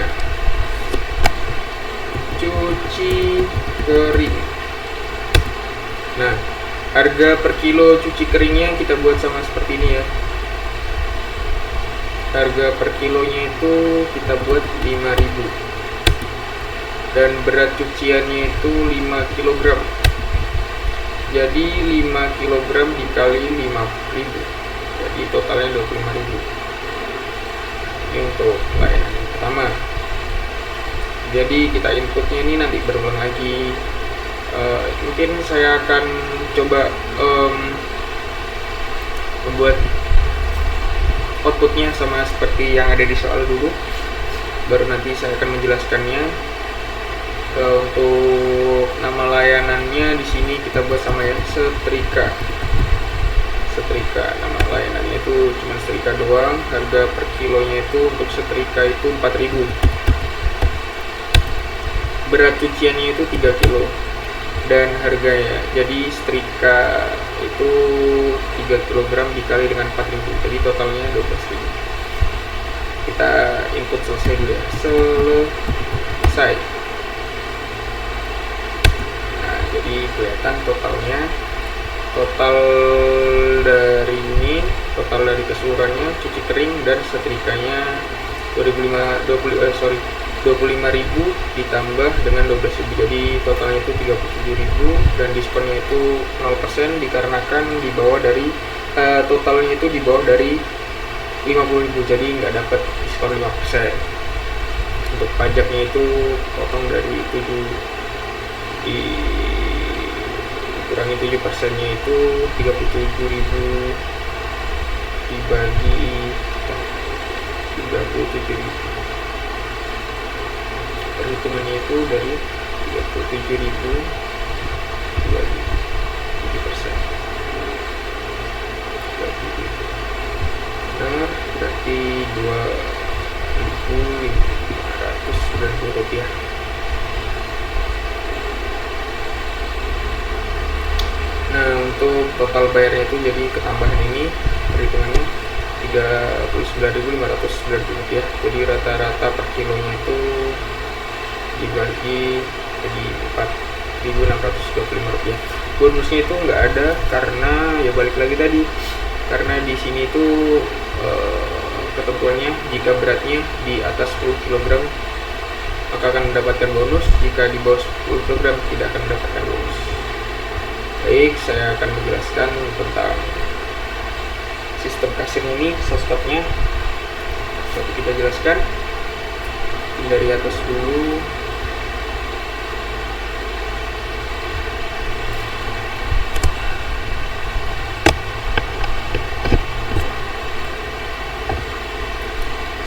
S1: cuci kering. Nah, harga per kilo cuci keringnya kita buat sama seperti ini ya. Harga per kilonya itu kita buat 5.000. Dan berat cuciannya itu 5 kg. Jadi 5 kg dikali 5.000. Jadi totalnya 25.000. Ini untuk layanan yang pertama. Jadi kita inputnya ini nanti berulang lagi. Mungkin saya akan coba membuat outputnya sama seperti yang ada di soal dulu, baru nanti saya akan menjelaskannya. Untuk nama layanannya di sini kita buat sama ya, setrika. Nama layanannya itu cuma setrika doang. Harga per kilonya itu untuk setrika itu 4.000. Berat cuciannya itu 3 kilo. Dan harganya, jadi setrika itu 3 kg dikali dengan 4.000, jadi totalnya 12.000. Kita input selesai dulu ya. Selesai. Nah, jadi kelihatan totalnya. Total dari ini, total dari keseluruhannya cuci kering dan setrikanya 25.000 ditambah dengan 12.000, jadi totalnya itu 37.000 dan diskonnya itu 0% dikarenakan di bawah dari totalnya itu di bawah dari 50.000, jadi nggak dapat diskon 5%. Untuk pajaknya itu potong dari 7 dikurangi 7%-nya itu 37.000 dibagi 37.000. Perhitungannya itu dari 37.000 dibagi 7%. Benar, berarti 2.590 rupiah. Nah, untuk total bayarnya itu jadi ketambahan ini perhitungannya 39.590 rupiah. Jadi rata-rata per kilonya itu dibagi jadi 4.625 rupiah. Bonusnya itu nggak ada karena ya balik lagi tadi, karena di sini itu ketentuannya jika beratnya di atas 10 kg maka akan mendapatkan bonus, jika di bawah 10 kg tidak akan mendapatkan bonus. Baik, saya akan menjelaskan tentang sistem kasir ini, softspotnya. Satu kita jelaskan dari atas dulu.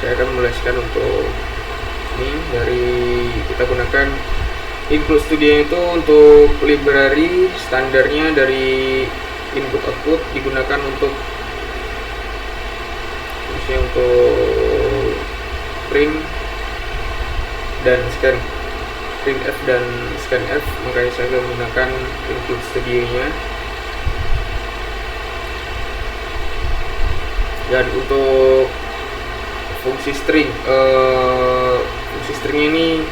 S1: Saya akan menjelaskan untuk ini dari kita gunakan Include Studio itu untuk library standarnya dari input output digunakan untuk misalnya untuk print dan scan, print F dan scan F, makanya saya menggunakan Include Studio nya. Dan untuk fungsi string ini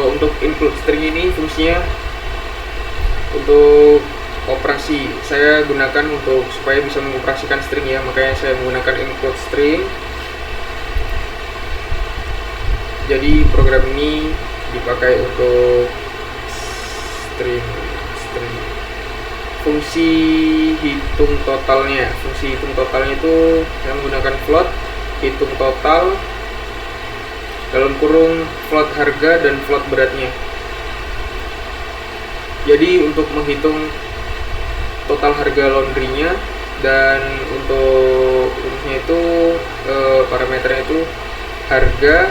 S1: untuk include string ini fungsinya untuk operasi. Saya gunakan untuk supaya bisa mengoperasikan string ya, makanya saya menggunakan include string. Jadi program ini dipakai untuk string. Fungsi hitung totalnya itu saya menggunakan float hitung total dalam kurung float harga dan float beratnya. Jadi untuk menghitung total harga laundrynya, dan untuk urusnya itu parameternya itu harga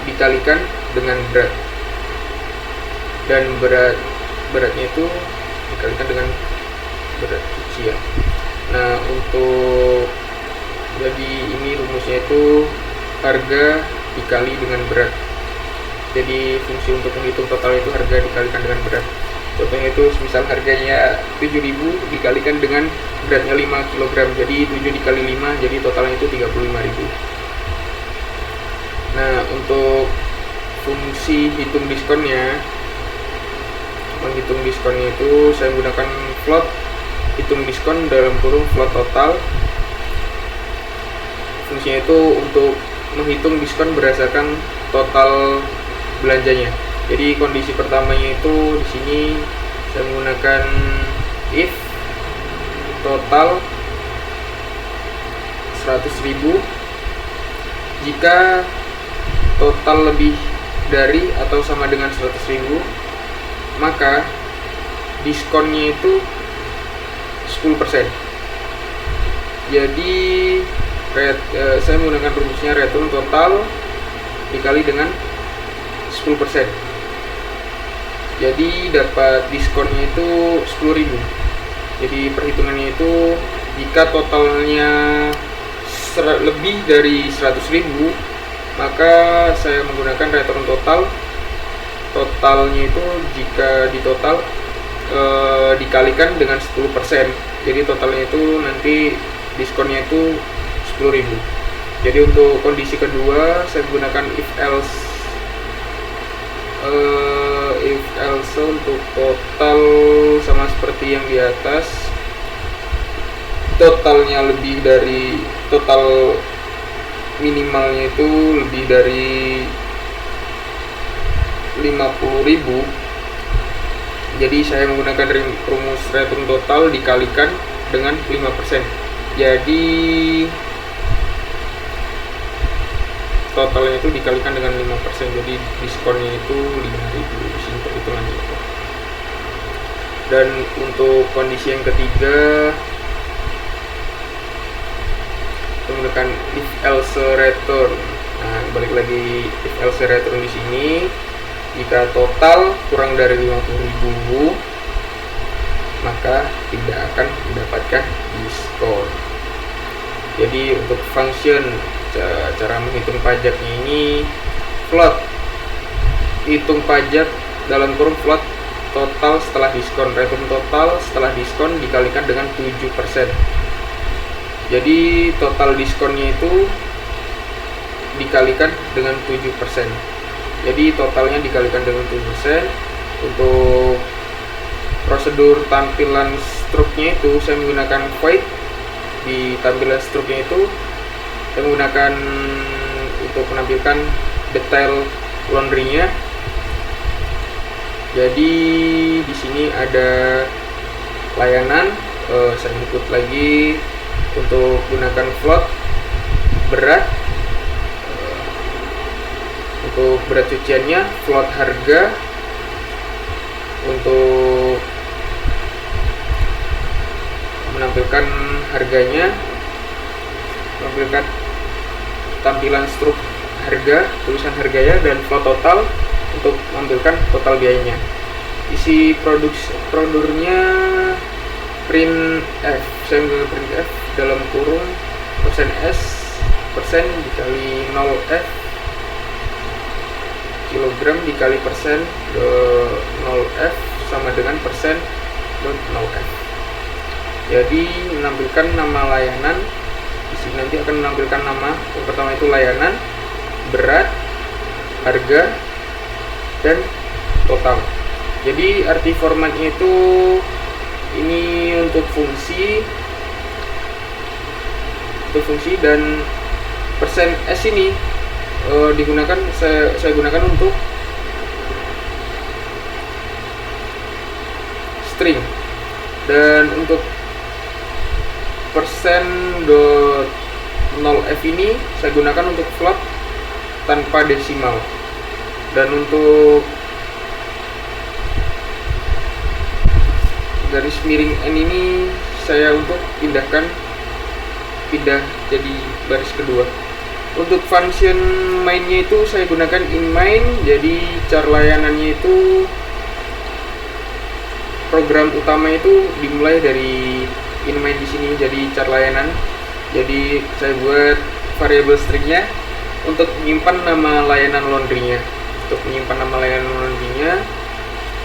S1: dikalikan dengan berat, dan beratnya itu dikalikan dengan berat cucian. Nah, untuk jadi ini rumusnya itu harga dikali dengan berat. Jadi fungsi untuk menghitung total itu harga dikalikan dengan berat. Contohnya itu misal harganya 7.000 dikalikan dengan beratnya 5 kg. Jadi 7 dikali 5 jadi totalnya itu 35.000. Nah, untuk fungsi hitung diskonnya, menghitung diskonnya itu saya menggunakan float hitung diskon dalam kurung float total. Fungsinya itu untuk menghitung diskon berdasarkan total belanjanya. Jadi kondisi pertamanya itu di sini saya menggunakan if total 100.000 jika total lebih dari atau sama dengan 100.000, maka diskonnya itu 10%. Jadi saya menggunakan rumusnya return total dikali dengan 10%. Jadi dapat diskonnya itu 10.000. Jadi perhitungannya itu jika totalnya lebih dari 100.000, maka saya menggunakan return totalnya itu jika di total dikalikan dengan 10%. Jadi totalnya itu nanti diskonnya itu 10.000. Jadi untuk kondisi kedua saya menggunakan if else untuk total sama seperti yang di atas. Totalnya lebih dari total minimalnya itu lebih dari 50.000. Jadi saya menggunakan rumus return total dikalikan dengan 5%. Jadi totalnya itu dikalikan dengan 5%. Jadi diskonnya itu 5.000 di sini perhitungannya itu. Dan untuk kondisi yang ketiga menggunakan if else return. Nah, balik lagi if else return di sini. Jika total kurang dari 50.000, maka tidak akan mendapatkan diskon. Jadi untuk function cara menghitung pajaknya ini float hitung pajak dalam kurung float total setelah diskon, return total setelah diskon dikalikan dengan 7%. Jadi total diskonnya itu dikalikan dengan 7%. Jadi totalnya dikalikan dengan 7%. Untuk prosedur tampilan struknya itu saya menggunakan void. Di tampilan struknya itu saya menggunakan untuk menampilkan detail laundry-nya. Jadi di sini ada layanan, saya input lagi untuk gunakan float berat. Untuk berat cuciannya float harga. Untuk menampilkan harganya, menampilkan tampilan struk harga, tulisan harganya, dan float total untuk menampilkan total biayanya. Isi produknya print F, saya menggunakan print F dalam kurung persen S persen dikali 0F kilogram dikali persen 0F sama dengan persen 0F. Jadi menampilkan nama layanan. Di sini nanti akan menampilkan nama. Yang pertama itu layanan, berat, harga, dan total. Jadi arti formatnya itu ini untuk fungsi dan persen S ini digunakan saya gunakan untuk string, dan untuk persen dot 0f ini saya gunakan untuk float tanpa desimal, dan untuk garis miring n ini saya untuk pindah jadi baris kedua. Untuk function mainnya itu saya gunakan inMain. Jadi char layanannya itu program utama itu dimulai dari inMain di sini, jadi char layanan. Jadi saya buat variabel stringnya untuk menyimpan nama layanan laundry-nya.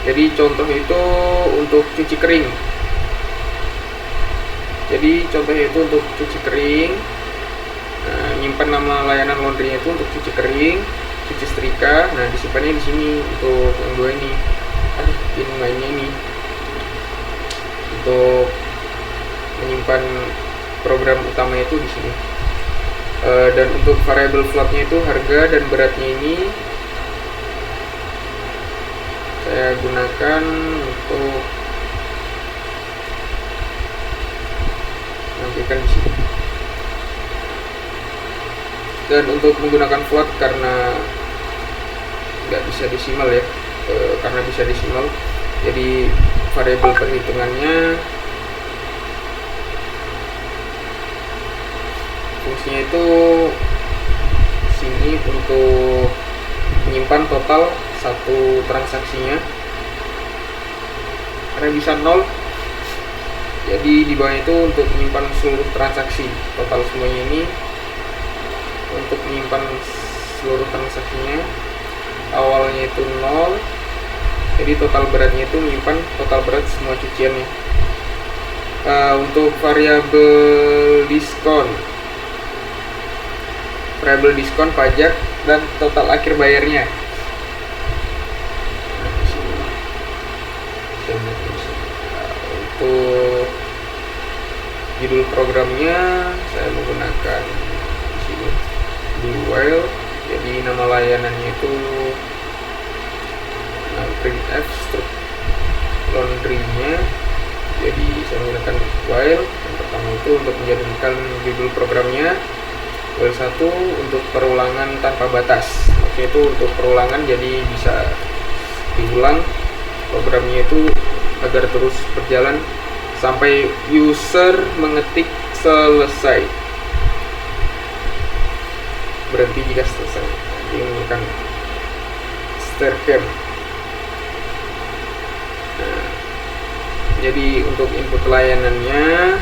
S1: Jadi contoh itu untuk cuci kering. Nah, nyimpan nama layanan laundry itu untuk cuci kering, cuci setrika. Nah, disimpannya di sini untuk yang dua ini. inMain-nya ini untuk menyimpan program utama itu di sini. Dan untuk variabel floatnya itu harga dan beratnya ini saya gunakan untuk nampilkan di sini. Dan untuk menggunakan float karena nggak bisa desimal ya, karena bisa desimal, jadi variabel perhitungannya fungsinya itu sini untuk menyimpan total satu transaksinya, karena bisa 0. Jadi di bawahnya itu untuk menyimpan seluruh transaksi, total semuanya ini untuk menyimpan seluruh transaksinya. Awalnya itu 0, jadi total beratnya itu menyimpan total berat semua cuciannya. Untuk variabel diskon, pajak, dan total akhir bayarnya. Untuk judul programnya saya menggunakan di sini do while. Jadi nama layanannya itu printf strip laundry-nya. Jadi saya menggunakan while. Yang pertama itu untuk menjadikan judul programnya, while 1 untuk perulangan tanpa batas. Maksudnya itu untuk perulangan, jadi bisa diulang programnya itu agar terus berjalan sampai user mengetik selesai. Berhenti jika selesai. Jadi menggunakan starcam. Nah, jadi untuk input layanannya,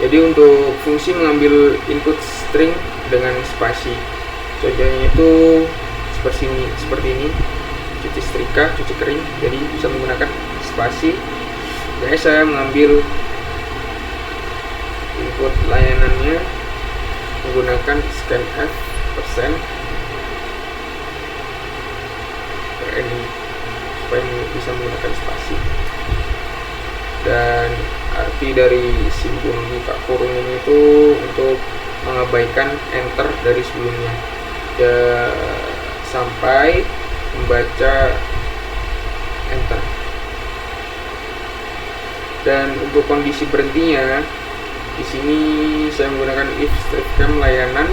S1: jadi untuk fungsi mengambil input string dengan spasi. Contohnya itu seperti ini. Cuci setrika, cuci kering, jadi bisa menggunakan spasi. Jadi saya mengambil input layanannya menggunakan scanf persen per ini supaya bisa menggunakan spasi. Dan arti dari simbol buka kurung ini itu untuk mengabaikan enter dari sebelumnya ya, sampai membaca enter. Dan untuk kondisi berhentinya, di sini saya menggunakan if stripcam layanan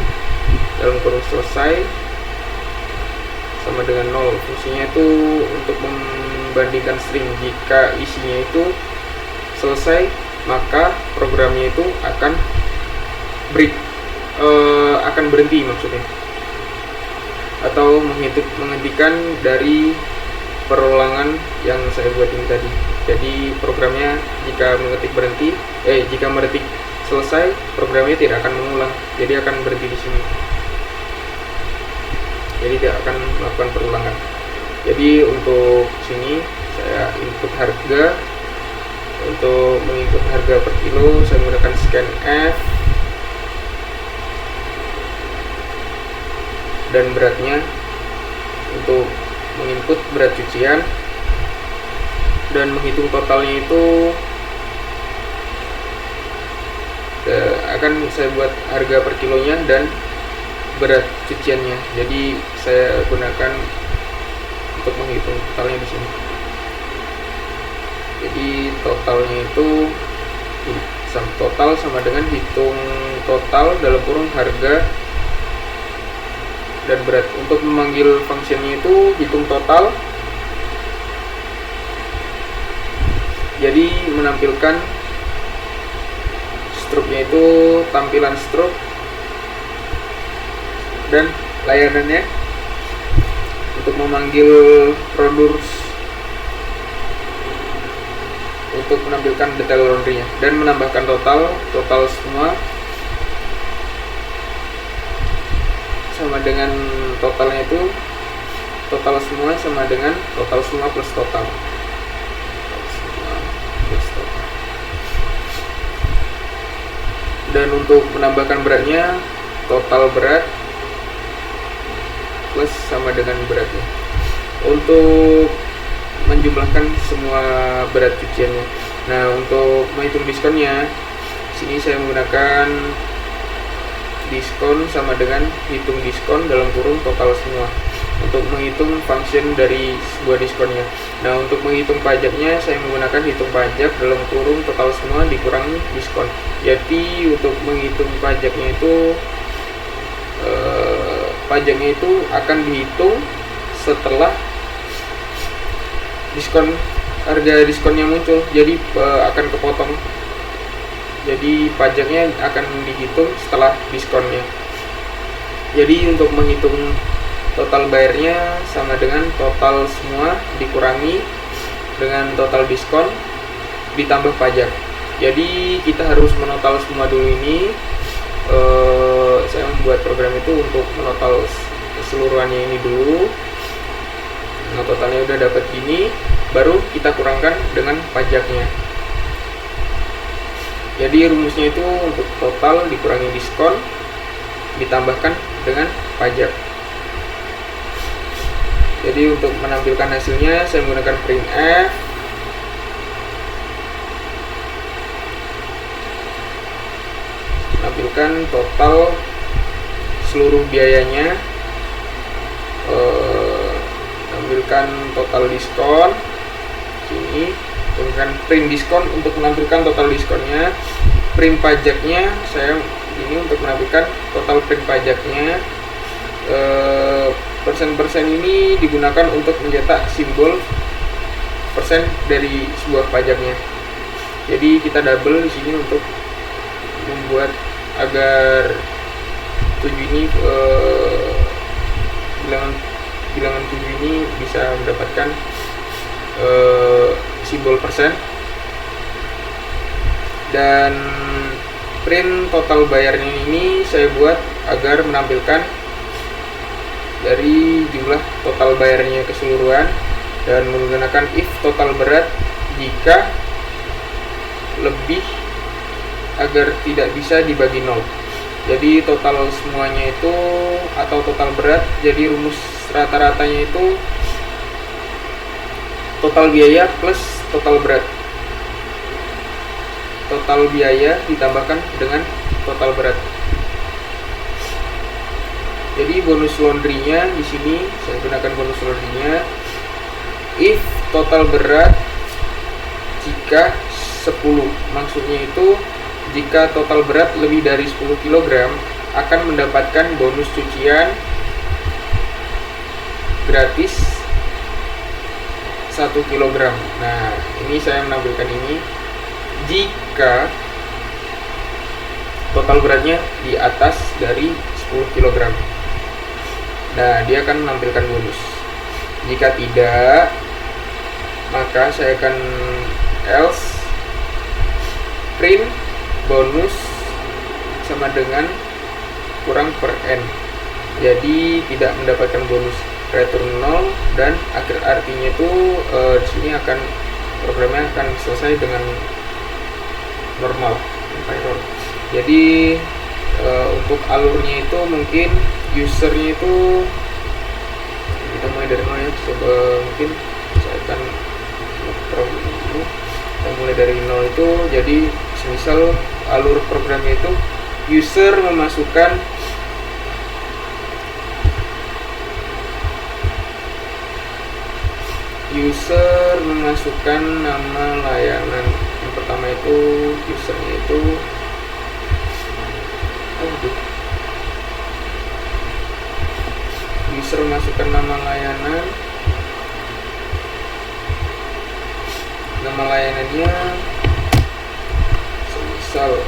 S1: dalam kurung selesai sama dengan 0. Fungsinya itu untuk membandingkan string. Jika isinya itu selesai, maka programnya itu akan berhenti maksudnya, atau menghentikan dari perulangan yang saya buat ini tadi. Jadi programnya jika mengetik selesai, programnya tidak akan mengulang, jadi akan berhenti di sini. Jadi tidak akan melakukan perulangan. Jadi untuk sini saya input harga Untuk menginput harga per kilo saya menggunakan scanf dan beratnya. Untuk menginput berat cucian dan menghitung totalnya itu akan saya buat harga per kilonya dan berat cuciannya. Jadi saya gunakan untuk menghitung totalnya di sini. Jadi totalnya itu total sama dengan hitung total dalam kurung harga dan berat. Untuk memanggil fungsinya itu hitung total. Jadi menampilkan struknya itu tampilan struk dan layanannya. Untuk memanggil produce untuk menampilkan detail laundry-nya dan menambahkan total semua sama dengan totalnya itu total semua sama dengan total semua plus total. Dan untuk menambahkan beratnya total berat plus sama dengan beratnya. Untuk menjumlahkan semua berat cuciannya. Nah, untuk menghitung diskonnya, sini saya menggunakan diskon sama dengan hitung diskon dalam kurung total semua untuk menghitung function dari sebuah diskonnya. Nah, untuk menghitung pajaknya saya menggunakan hitung pajak dalam kurung total semua dikurangi diskon. Jadi untuk menghitung pajaknya itu pajaknya itu akan dihitung setelah harga diskonnya muncul. Jadi akan kepotong. Jadi pajaknya akan dihitung setelah diskonnya. Jadi untuk menghitung total bayarnya sama dengan total semua dikurangi dengan total diskon ditambah pajak. Jadi kita harus menotal semua dulu ini. Saya membuat program itu untuk menotal keseluruhannya ini dulu. Nah, totalnya udah dapat gini, baru kita kurangkan dengan pajaknya. Jadi rumusnya itu untuk total dikurangi diskon ditambahkan dengan pajak. Jadi untuk menampilkan hasilnya saya menggunakan printf. Menampilkan total seluruh biayanya. Menampilkan total diskon. Sini dengan print diskon untuk menampilkan total diskonnya. Print pajaknya saya ini untuk menampilkan total print pajaknya. Persen-persen ini digunakan untuk mencetak simbol persen dari sebuah pajaknya. Jadi kita double di sini untuk membuat agar 7 ini bilangan 7 ini bisa mendapatkan simbol persen. Dan print total bayarnya ini saya buat agar menampilkan dari jumlah total bayarnya keseluruhan dan menggunakan if total berat jika lebih agar tidak bisa dibagi 0. Jadi total semuanya itu atau total berat, jadi rumus rata-ratanya itu total biaya plus total berat. Total biaya ditambahkan dengan total berat. Jadi bonus laundry-nya di sini saya gunakan bonus laundry-nya if total berat jika 10. Maksudnya itu jika total berat lebih dari 10 kg akan mendapatkan bonus cucian gratis 1 kg. Nah, ini saya menampilkan ini jika total beratnya di atas dari 10 kg. Nah, dia akan menampilkan bonus. Jika tidak, maka saya akan else print bonus sama dengan kurang per n. Jadi tidak mendapatkan bonus, return 0 dan akhir artinya itu di sini akan programnya akan selesai dengan normal tanpa error. Jadi untuk alurnya itu mungkin usernya itu kita mulai dari nol ya. Coba mungkin saya akan dulu. Kita mulai dari nol itu, jadi misal alur programnya itu user memasukkan nama layanan. Yang pertama itu usernya itu user masukkan nama layanan. Nama layanannya semisal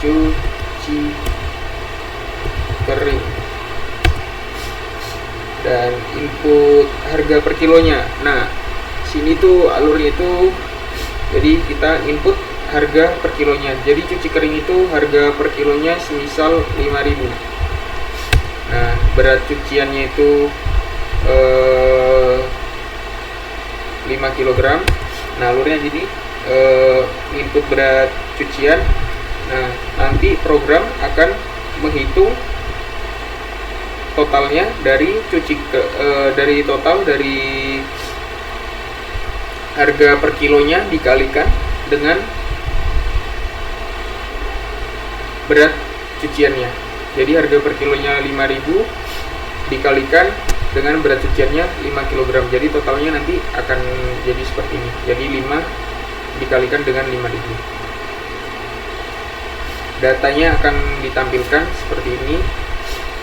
S1: cuci kering dan input harga per kilonya. Nah, sini tuh alurnya itu, jadi kita input harga per kilonya. Jadi cuci kering itu harga per kilonya semisal 5.000. Nah, berat cuciannya itu 5 kg. Nah, alurnya jadi input berat cucian. Nah, nanti program akan menghitung totalnya dari dari total dari harga per kilonya dikalikan dengan berat cuciannya. Jadi harga per kilonya 5.000 dikalikan dengan berat cuciannya 5 kg. Jadi totalnya nanti akan jadi seperti ini. Jadi 5 dikalikan dengan 5.000. Datanya akan ditampilkan seperti ini.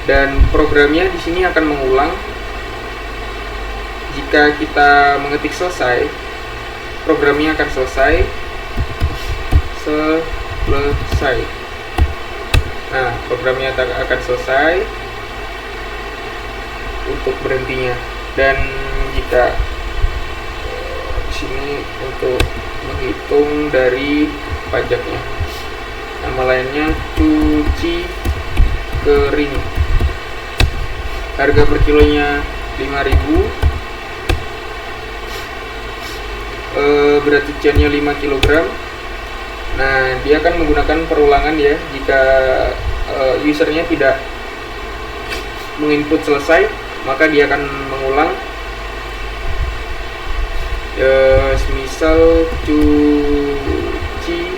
S1: Dan programnya di sini akan mengulang. Jika kita mengetik selesai, programnya akan selesai. Nah, programnya akan selesai untuk berhentinya. Dan jika di sini untuk menghitung dari pajaknya, nama lainnya cuci kering, harga per kilonya 5.000, berat cuciannya 5 kg. Nah, dia akan menggunakan perulangan ya. Jika usernya tidak menginput selesai, maka dia akan mengulang. Misal cuci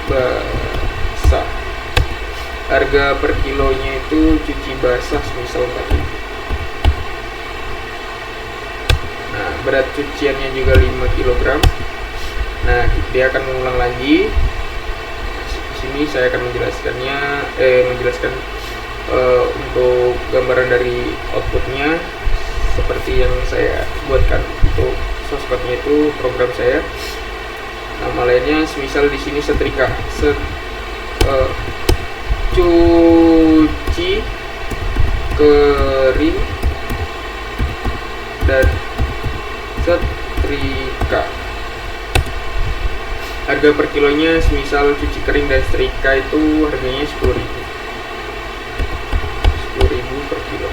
S1: basah, harga per kilonya itu cuci basah misal 4.000. Nah, berat cuciannya juga 5 kg. Nah, dia akan mengulang lagi. Di sini saya akan menjelaskan untuk gambaran dari outputnya seperti yang saya buatkan. Untuk source code-nya itu program saya. Nama lainnya semisal di sini setrika, cuci kering dan setrika. Harga per kilonya semisal cuci kering dan setrika itu harganya 10.000 per kilo.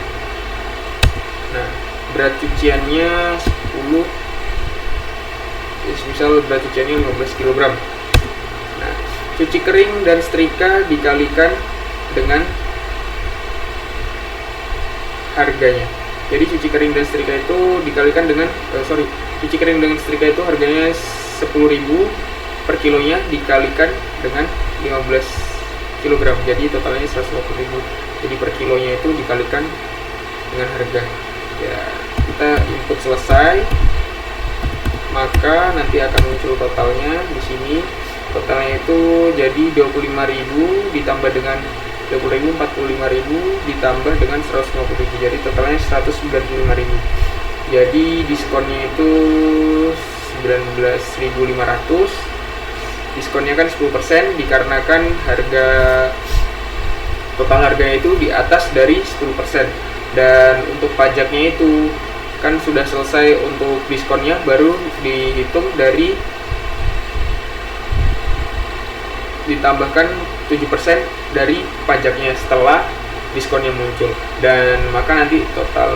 S1: Nah, berat cuciannya 10, misal berat cuciannya 15 kg. Nah, cuci kering dan setrika dikalikan dengan harganya. Jadi cuci kering dan setrika itu dikalikan dengan cuci kering dengan setrika itu harganya 10.000 per kilonya dikalikan dengan 15 kg. Jadi totalnya 150.000. Jadi per kilonya itu dikalikan dengan harga. Ya, kita input selesai, maka nanti akan muncul totalnya di sini. Totalnya itu jadi 25.000 ditambah dengan 20.000, 45.000 ditambah dengan 150.000. Jadi totalnya 195.000. Jadi diskonnya itu 19.500. Diskonnya kan 10% dikarenakan total harganya itu di atas dari 10%. Dan untuk pajaknya itu kan sudah selesai untuk diskonnya, baru dihitung dari ditambahkan 7% dari pajaknya setelah diskonnya muncul. Dan maka nanti total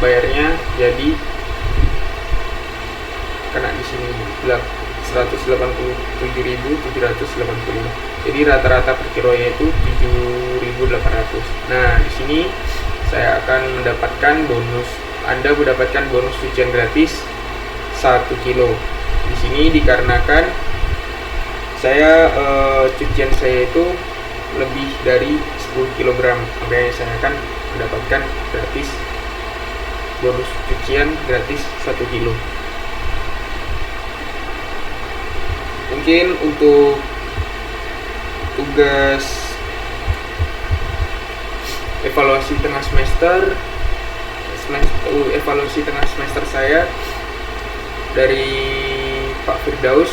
S1: bayarnya jadi kena di sini 187.785. Jadi rata-rata per kilonya itu 7.800. Nah, di sini saya akan mendapatkan bonus. Anda mendapatkan bonus cucian gratis 1 kilo. Di sini dikarenakan saya cucian saya itu lebih dari 10 kg, makanya saya akan mendapatkan gratis bonus cucian gratis 1 kilo. Mungkin untuk tugas evaluasi tengah semester saya dari Pak Firdaus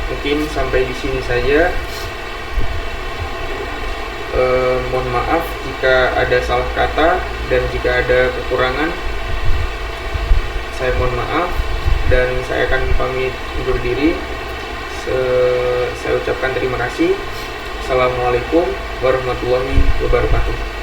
S1: mungkin sampai di sini saja. Mohon maaf jika ada salah kata dan jika ada kekurangan, saya mohon maaf dan saya akan pamit undur diri. Saya ucapkan terima kasih. Assalamualaikum warahmatullahi wabarakatuh.